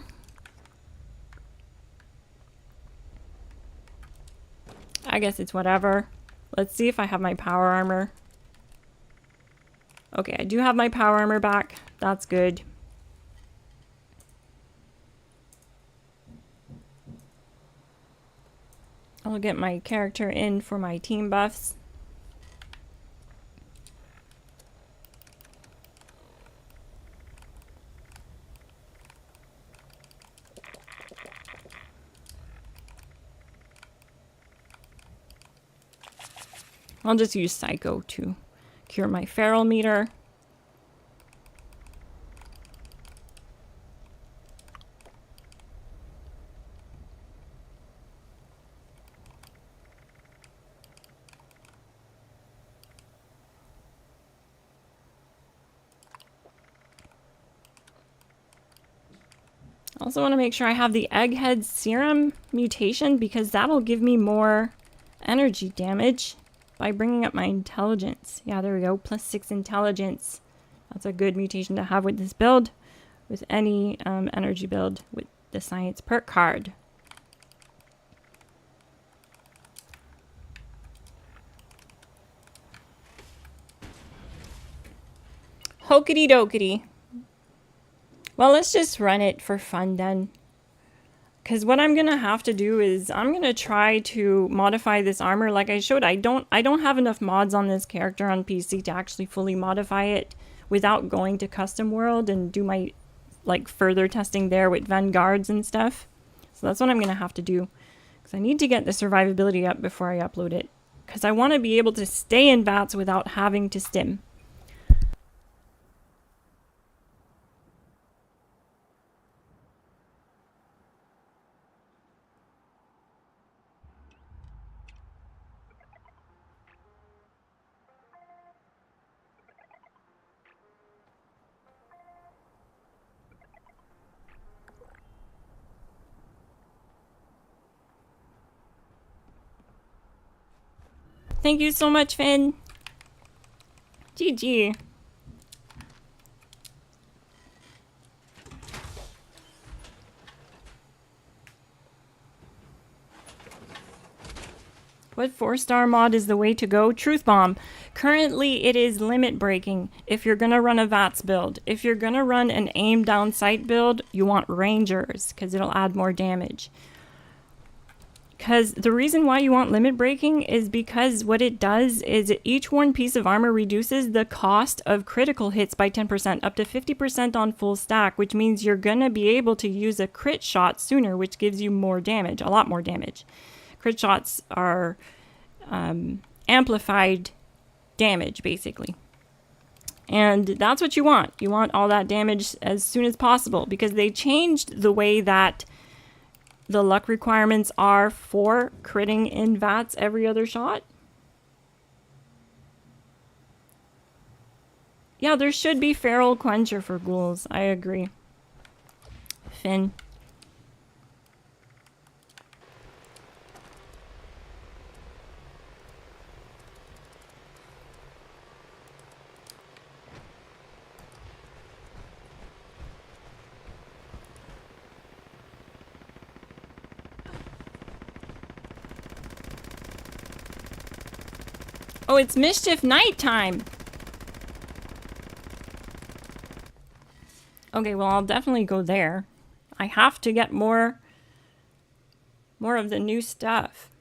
I guess it's whatever. Let's see if I have my power armor. Okay, I do have my power armor back. That's good. I'll get my character in for my team buffs. I'll just use Psycho to cure my feral meter. I also want to make sure I have the Egghead Serum mutation, because that'll give me more energy damage by bringing up my intelligence. Yeah, there we go. +6 intelligence. That's a good mutation to have with this build, with any energy build with the science perk card. Hokity dokity. Well, let's just run it for fun then. Because what I'm going to have to do is I'm going to try to modify this armor like I showed. I don't have enough mods on this character on PC to actually fully modify it without going to custom world and do my further testing there with Vanguards and stuff. So that's what I'm going to have to do. because I need to get the survivability up before I upload it, because I want to be able to stay in VATS without having to stim. Thank you so much, Finn. GG. What 4-star mod is the way to go? Truth Bomb. Currently, it is limit breaking if you're going to run a VATS build. If you're going to run an aim down sight build, you want Rangers because it'll add more damage. Because the reason why you want limit breaking is because what it does is each one piece of armor reduces the cost of critical hits by 10%, up to 50% on full stack, which means you're going to be able to use a crit shot sooner, which gives you more damage, a lot more damage. Crit shots are amplified damage, basically. And that's what you want. You want all that damage as soon as possible, because they changed the way that the luck requirements are for critting in VATS every other shot. Yeah, there should be Feral Quencher for ghouls. I agree. Finn. Oh, it's Mischief nighttime. Okay, well, I'll definitely go there. I have to get more of the new stuff.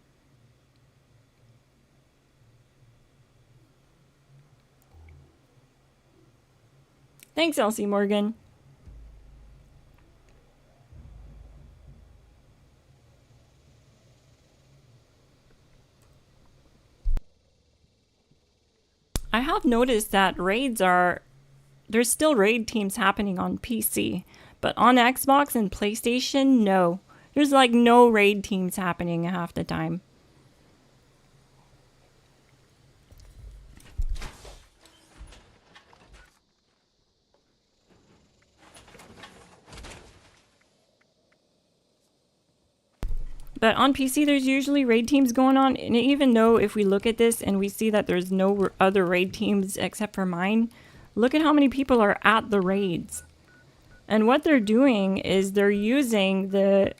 Thanks, Elsie Morgan. I have noticed that there's still raid teams happening on PC, but on Xbox and PlayStation, no. There's like no raid teams happening half the time. But on PC, there's usually raid teams going on. And even though if we look at this and we see that there's no other raid teams except for mine, look at how many people are at the raids. And what they're doing is they're using the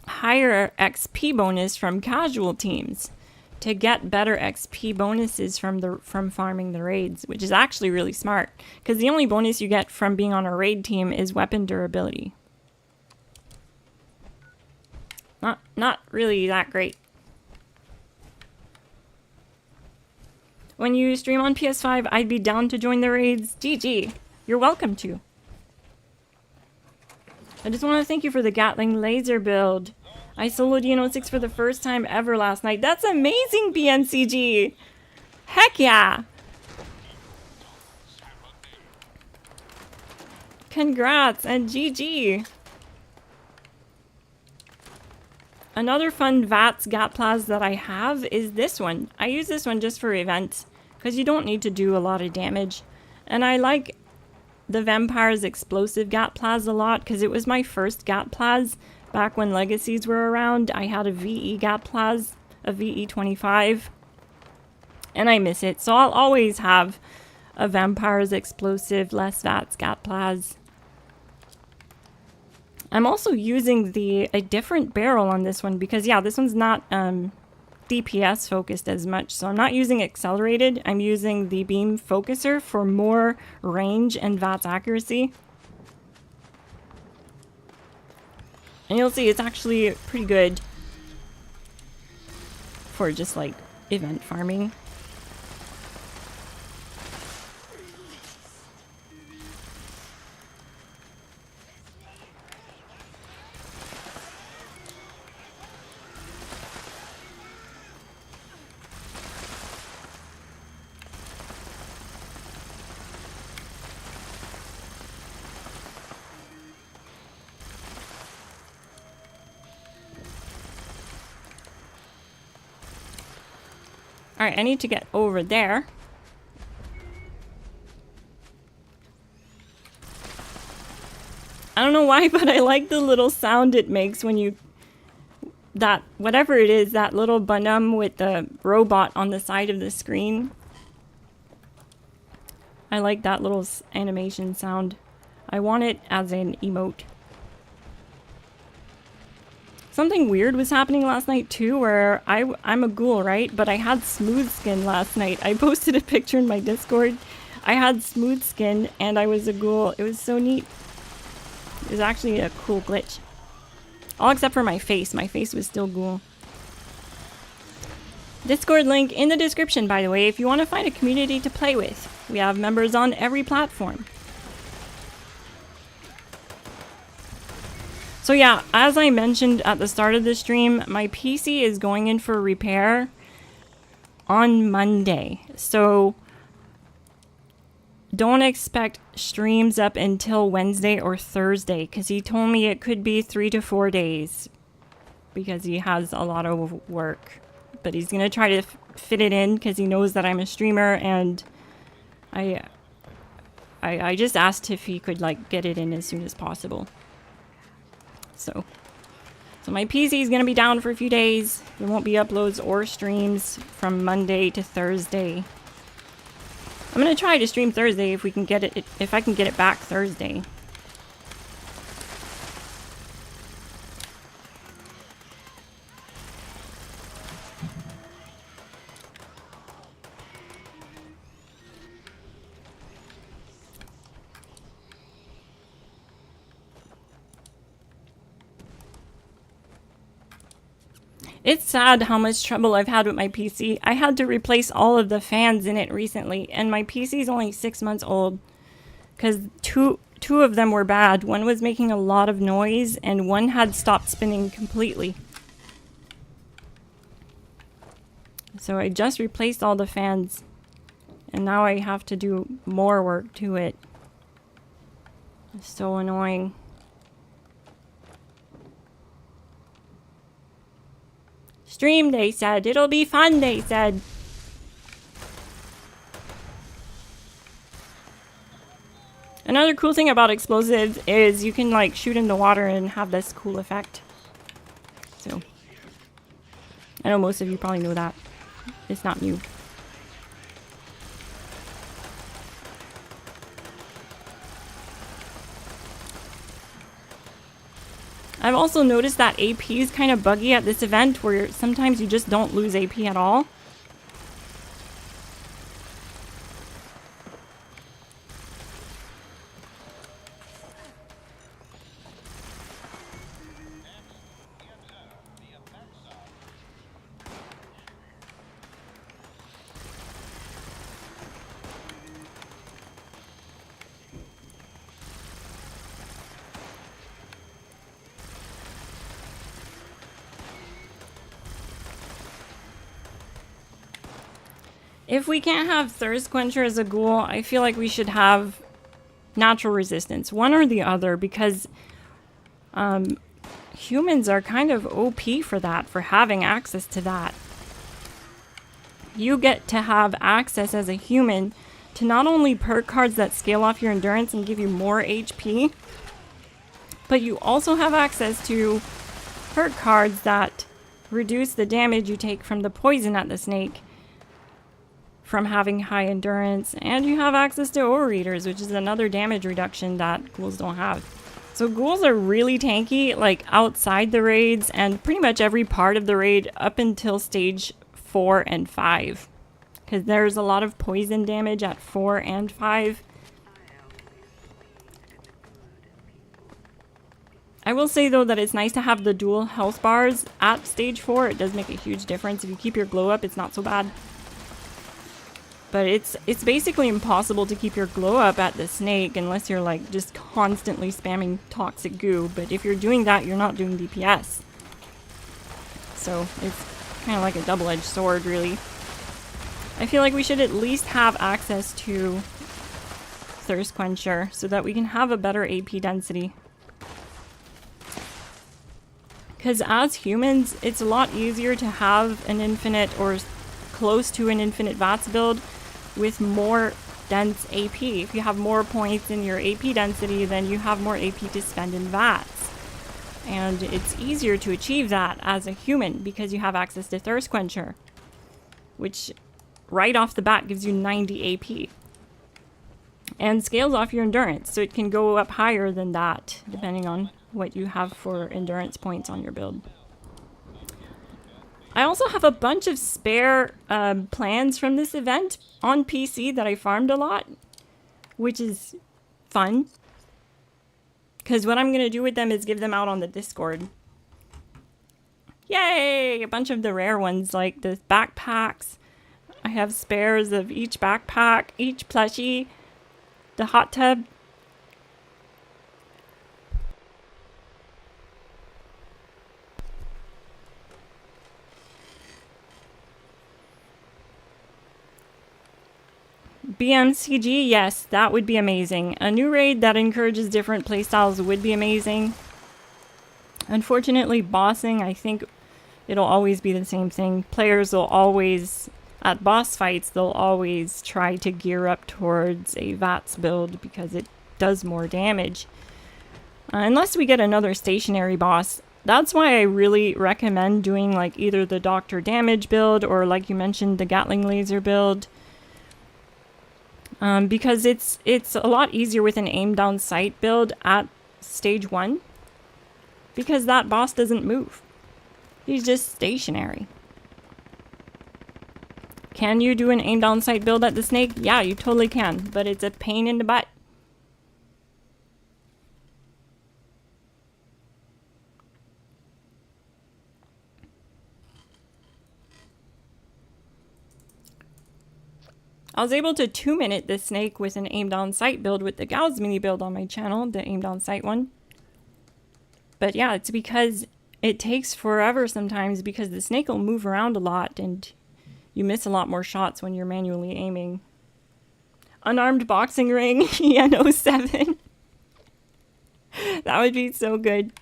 higher XP bonus from casual teams to get better XP bonuses from farming the raids, which is actually really smart. Because the only bonus you get from being on a raid team is weapon durability. Not really that great. When you stream on PS5, I'd be down to join the raids. GG. You're welcome to. I just want to thank you for the Gatling laser build. I soloed EN06 for the first time ever last night. That's amazing, BNCG. Heck yeah. Congrats and GG. Another fun VATS Gatplaz that I have is this one. I use this one just for events because you don't need to do a lot of damage. And I like the Vampire's Explosive Gatplaz a lot because it was my first Gatplaz back when Legacies were around. I had a VE Gatplaz, a VE25, and I miss it. So I'll always have a Vampire's Explosive less VATS Gatplaz. I'm also using a different barrel on this one because, yeah, this one's not DPS focused as much. So I'm not using accelerated. I'm using the beam focuser for more range and VATS accuracy. And you'll see it's actually pretty good for just like event farming. Alright, I need to get over there. I don't know why, but I like the little sound it makes when you... That, whatever it is, that little bunum with the robot on the side of the screen. I like that little animation sound. I want it as an emote. Something weird was happening last night too, where I'm a ghoul, right? But I had smooth skin last night. I posted a picture in my Discord. I had smooth skin and I was a ghoul. It was so neat. It was actually a cool glitch. All except for my face. My face was still ghoul. Discord link in the description, by the way, if you want to find a community to play with. We have members on every platform. So yeah, as I mentioned at the start of the stream, my PC is going in for repair on Monday. So don't expect streams up until Wednesday or Thursday, because he told me it could be 3 to 4 days because he has a lot of work. But he's going to try to fit it in because he knows that I'm a streamer, and I just asked if he could like get it in as soon as possible. So my PC is going to be down for a few days. There won't be uploads or streams from Monday to Thursday. I'm going to try to stream Thursday if we can get it, if I can get it back Thursday. It's sad how much trouble I've had with my PC. I had to replace all of the fans in it recently, and my PC is only 6 months old because two of them were bad. One was making a lot of noise, and one had stopped spinning completely. So I just replaced all the fans, and now I have to do more work to it. It's so annoying. Stream, they said. It'll be fun, they said. Another cool thing about explosives is you can like shoot in the water and have this cool effect. So, I know most of you probably know that. It's not new. I've also noticed that AP is kind of buggy at this event, where sometimes you just don't lose AP at all. If we can't have Thirst Quencher as a ghoul, I feel like we should have Natural Resistance. One or the other, because humans are kind of OP for that, for having access to that. You get to have access as a human to not only perk cards that scale off your endurance and give you more HP, but you also have access to perk cards that reduce the damage you take from the poison at the snake from having high endurance, and you have access to overeaters, which is another damage reduction that ghouls don't have. So ghouls are really tanky, like outside the raids and pretty much every part of the raid up until stage 4 and 5. Because there's a lot of poison damage at 4 and 5. I will say though that it's nice to have the dual health bars at stage 4. It does make a huge difference. If you keep your glow up, it's not so bad. But it's basically impossible to keep your glow up at the snake unless you're like just constantly spamming toxic goo. But if you're doing that, you're not doing DPS. So it's kind of like a double-edged sword, really. I feel like we should at least have access to Thirst Quencher so that we can have a better AP density. Because as humans, it's a lot easier to have an infinite or close to an infinite VATS build with more dense AP. If you have more points in your AP density, then you have more AP to spend in VATS. And it's easier to achieve that as a human because you have access to Thirst Quencher, which right off the bat gives you 90 AP. And scales off your endurance, so it can go up higher than that, depending on what you have for endurance points on your build. I also have a bunch of spare plans from this event on PC that I farmed a lot, which is fun. Because what I'm going to do with them is give them out on the Discord. Yay! A bunch of the rare ones, like the backpacks. I have spares of each backpack, each plushie, the hot tub. BMCG, yes, that would be amazing. A new raid that encourages different playstyles would be amazing. Unfortunately, bossing, I think it'll always be the same thing. Players will always, at boss fights, they'll always try to gear up towards a VATS build because it does more damage. Unless we get another stationary boss. That's why I really recommend doing like either the Doctor Damage build or, like you mentioned, the Gatling laser build. Because it's a lot easier with an aim down sight build at stage 1. Because that boss doesn't move. He's just stationary. Can you do an aim down sight build at the snake? Yeah, you totally can. But it's a pain in the butt. I was able to 2-minute this snake with an aim down sight build with the Gauss mini build on my channel, the aim down sight one. But yeah, it's because it takes forever sometimes because the snake will move around a lot and you miss a lot more shots when you're manually aiming. Unarmed boxing ring, EN07. That would be so good.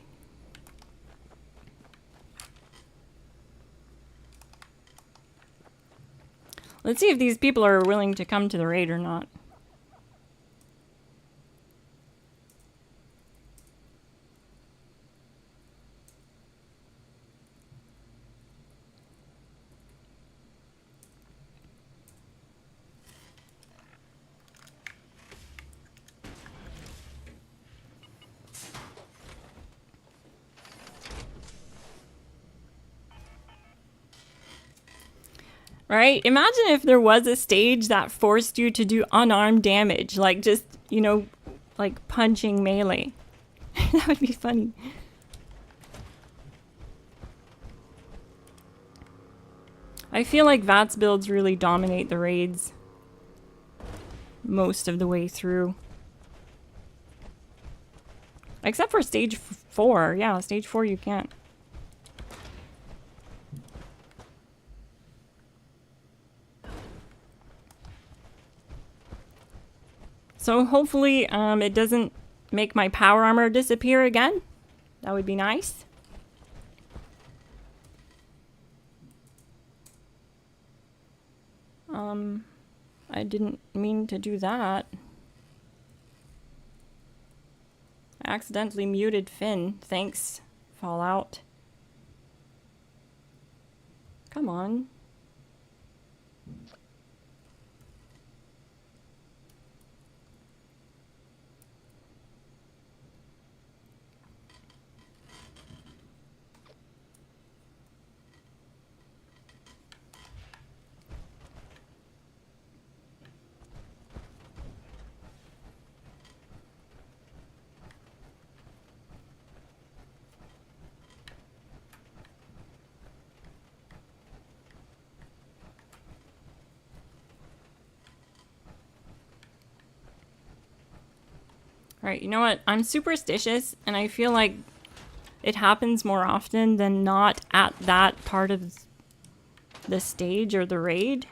Let's see if these people are willing to come to the raid or not. Right? Imagine if there was a stage that forced you to do unarmed damage, like just, you know, like punching melee. That would be funny. I feel like VATS builds really dominate the raids most of the way through. Except for stage 4. Yeah, stage 4 you can't. So hopefully it doesn't make my power armor disappear again. That would be nice. I didn't mean to do that. I accidentally muted Finn. Thanks, Fallout. Come on. Alright, you know what? I'm superstitious, and I feel like it happens more often than not at that part of the stage or the raid,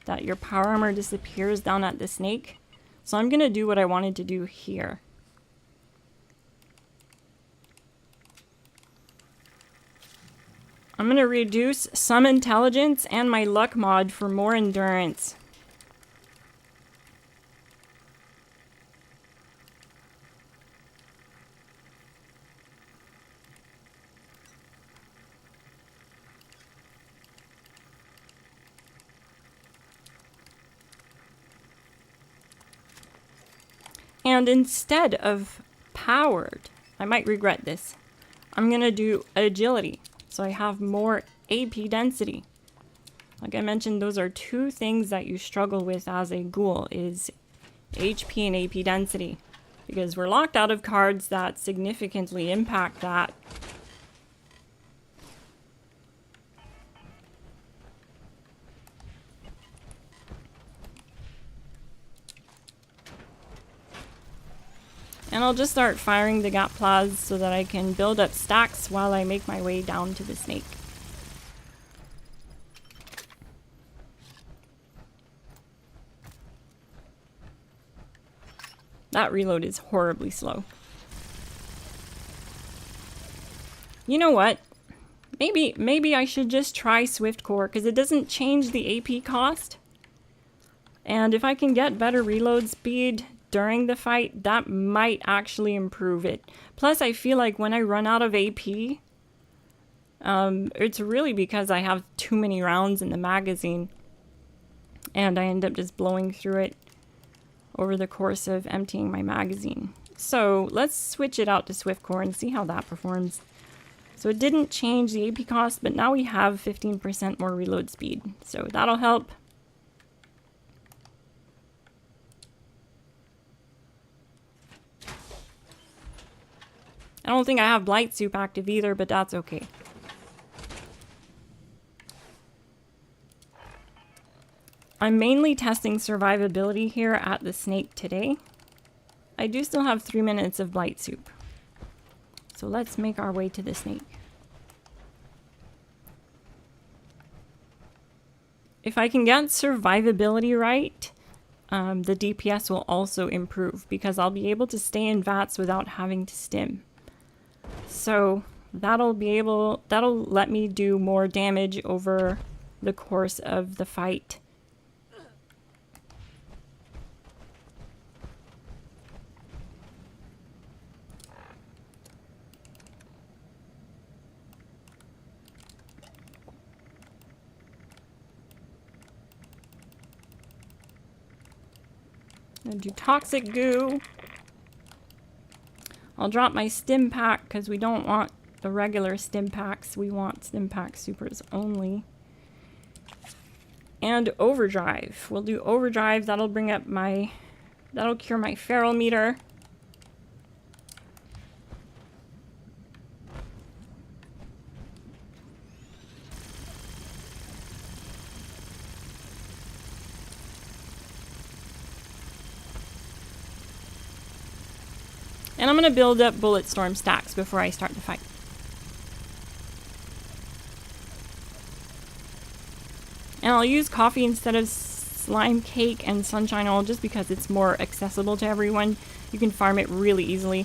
that your power armor disappears down at the snake. So I'm gonna do what I wanted to do here. I'm gonna reduce some intelligence and my luck mod for more endurance. And instead of powered, I might regret this, I'm gonna do agility, so I have more AP density. Like I mentioned, those are two things that you struggle with as a ghoul, is HP and AP density, because we're locked out of cards that significantly impact that. And I'll just start firing the Gatplas so that I can build up stacks while I make my way down to the snake. That reload is horribly slow. You know what? Maybe I should just try Swift Core, because it doesn't change the AP cost. And if I can get better reload speed during the fight, that might actually improve it. Plus, I feel like when I run out of AP, it's really because I have too many rounds in the magazine. And I end up just blowing through it over the course of emptying my magazine. So let's switch it out to Swift Core and see how that performs. So it didn't change the AP cost, but now we have 15% more reload speed. So that'll help. I don't think I have Blight Soup active either, but that's okay. I'm mainly testing survivability here at the snake today. I do still have 3 minutes of Blight Soup. So let's make our way to the snake. If I can get survivability right, the DPS will also improve, because I'll be able to stay in VATS without having to stim. So that'll let me do more damage over the course of the fight. I'm gonna do toxic goo. I'll drop my stim pack because we don't want the regular stim packs. We want stim pack supers only. And overdrive. We'll do overdrive. That'll bring up my... that'll cure my feral meter. And I'm going to build up bullet storm stacks before I start the fight. And I'll use coffee instead of slime cake and sunshine oil just because it's more accessible to everyone. You can farm it really easily.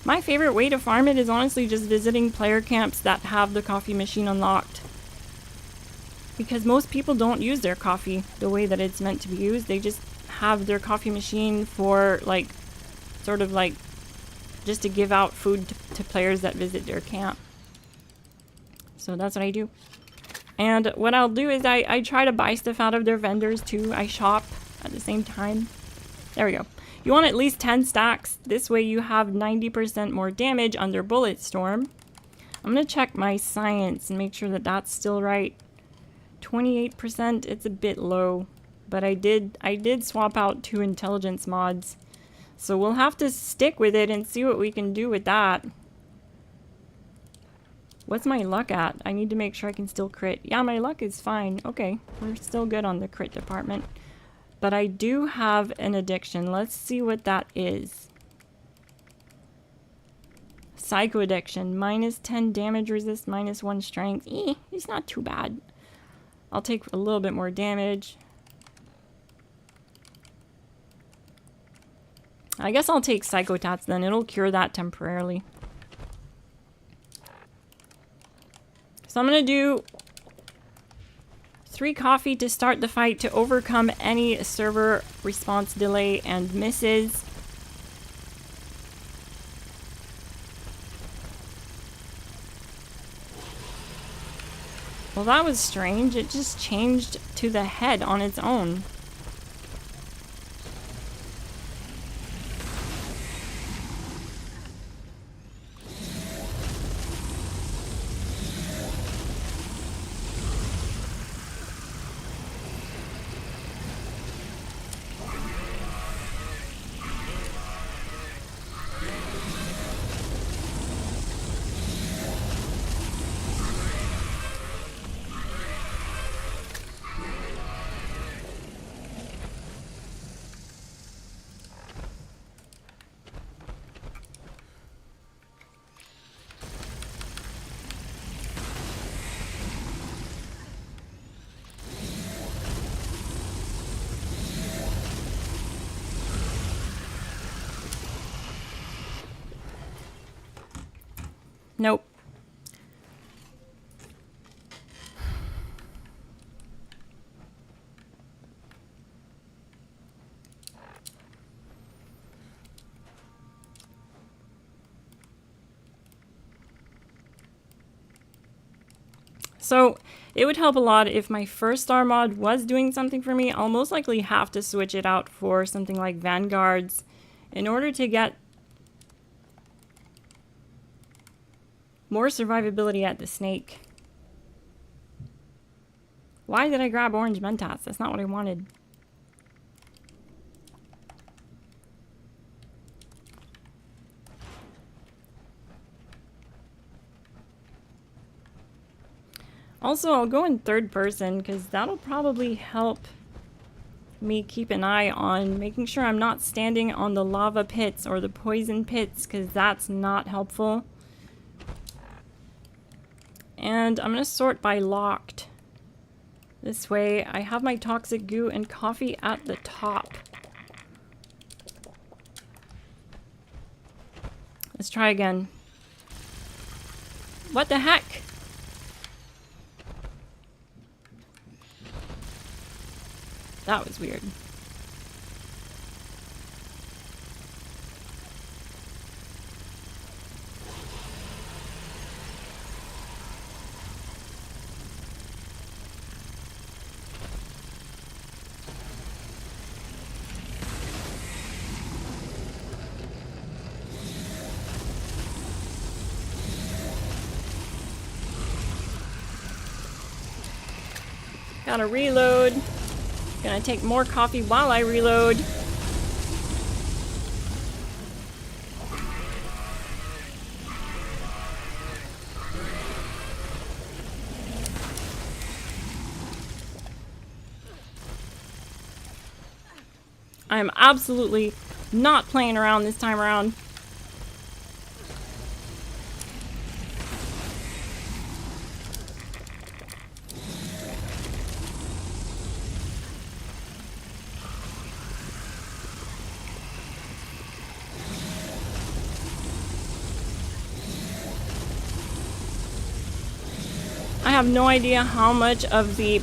My favorite way to farm it is honestly just visiting player camps that have the coffee machine unlocked. Because most people don't use their coffee the way that it's meant to be used. They just have their coffee machine for like, sort of like, just to give out food to players that visit their camp. So that's what I do. And what I'll do is I try to buy stuff out of their vendors too. I shop at the same time. There we go. You want at least 10 stacks. This way you have 90% more damage under bullet storm. I'm going to check my science and make sure that that's still right. 28%, it's a bit low. But I did swap out 2 intelligence mods. So we'll have to stick with it and see what we can do with that. What's my luck at? I need to make sure I can still crit. Yeah, my luck is fine. Okay, we're still good on the crit department. But I do have an addiction. Let's see what that is. Psycho addiction. Minus 10 damage resist, minus 1 strength. It's not too bad. I'll take a little bit more damage. I guess I'll take Psychotats then. It'll cure that temporarily. So I'm gonna do 3 coffee to start the fight to overcome any server response delay and misses. Well, that was strange. It just changed to the head on its own. Nope. So it would help a lot if my first star mod was doing something for me. I'll most likely have to switch it out for something like Vanguards in order to get more survivability at the snake. Why did I grab orange Mentats? That's not what I wanted. Also, I'll go in third person because that'll probably help me keep an eye on making sure I'm not standing on the lava pits or the poison pits, because that's not helpful. And I'm going to sort by locked. This way I have my toxic goo and coffee at the top. Let's try again. What the heck? That was weird. Gotta reload. Gonna take more coffee while I reload. I'm absolutely not playing around this time around. I have no idea how much of the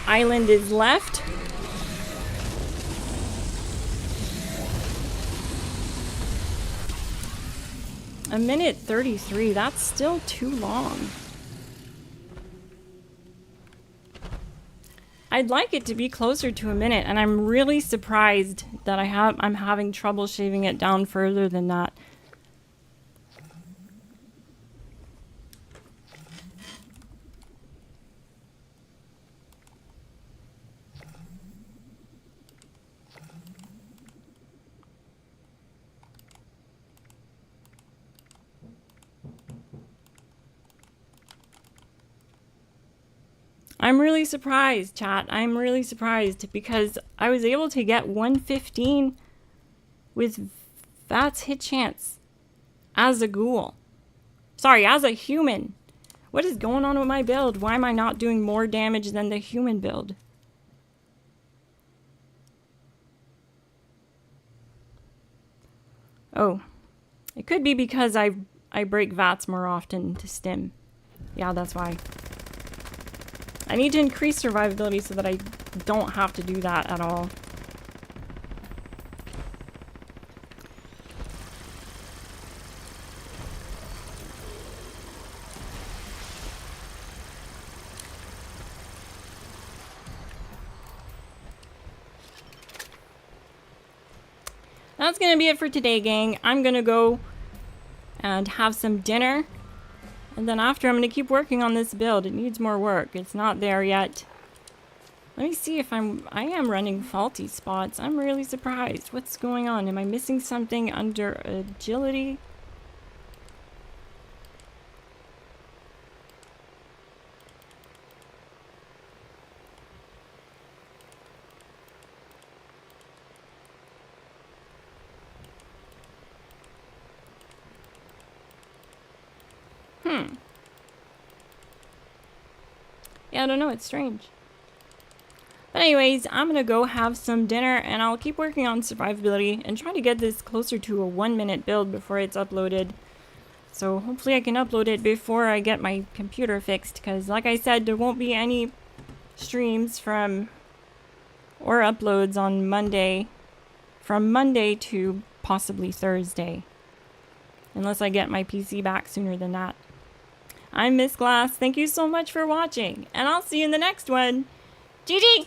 island is left. A minute 33, that's still too long. I'd like it to be closer to a minute, and I'm really surprised that I'm having trouble shaving it down further than that. I'm really surprised, chat. I'm really surprised because I was able to get 115 with VATS hit chance as a ghoul. Sorry, as a human. What is going on with my build? Why am I not doing more damage than the human build? Oh, it could be because I I break VATS more often to stim. Yeah, that's why. I need to increase survivability so that I don't have to do that at all. That's gonna be it for today, gang. I'm gonna go and have some dinner. And then after, I'm gonna keep working on this build. It needs more work. It's not there yet. Let me see if I am running faulty spots. I'm really surprised. What's going on? Am I missing something under agility? Yeah, I don't know. It's strange. But anyways, I'm gonna go have some dinner and I'll keep working on survivability and try to get this closer to a 1-minute build before it's uploaded. So hopefully I can upload it before I get my computer fixed, because like I said, there won't be any streams from or uploads on Monday, from Monday to possibly Thursday, unless I get my PC back sooner than that. I'm Miss Glass. Thank you so much for watching, and I'll see you in the next one. GG!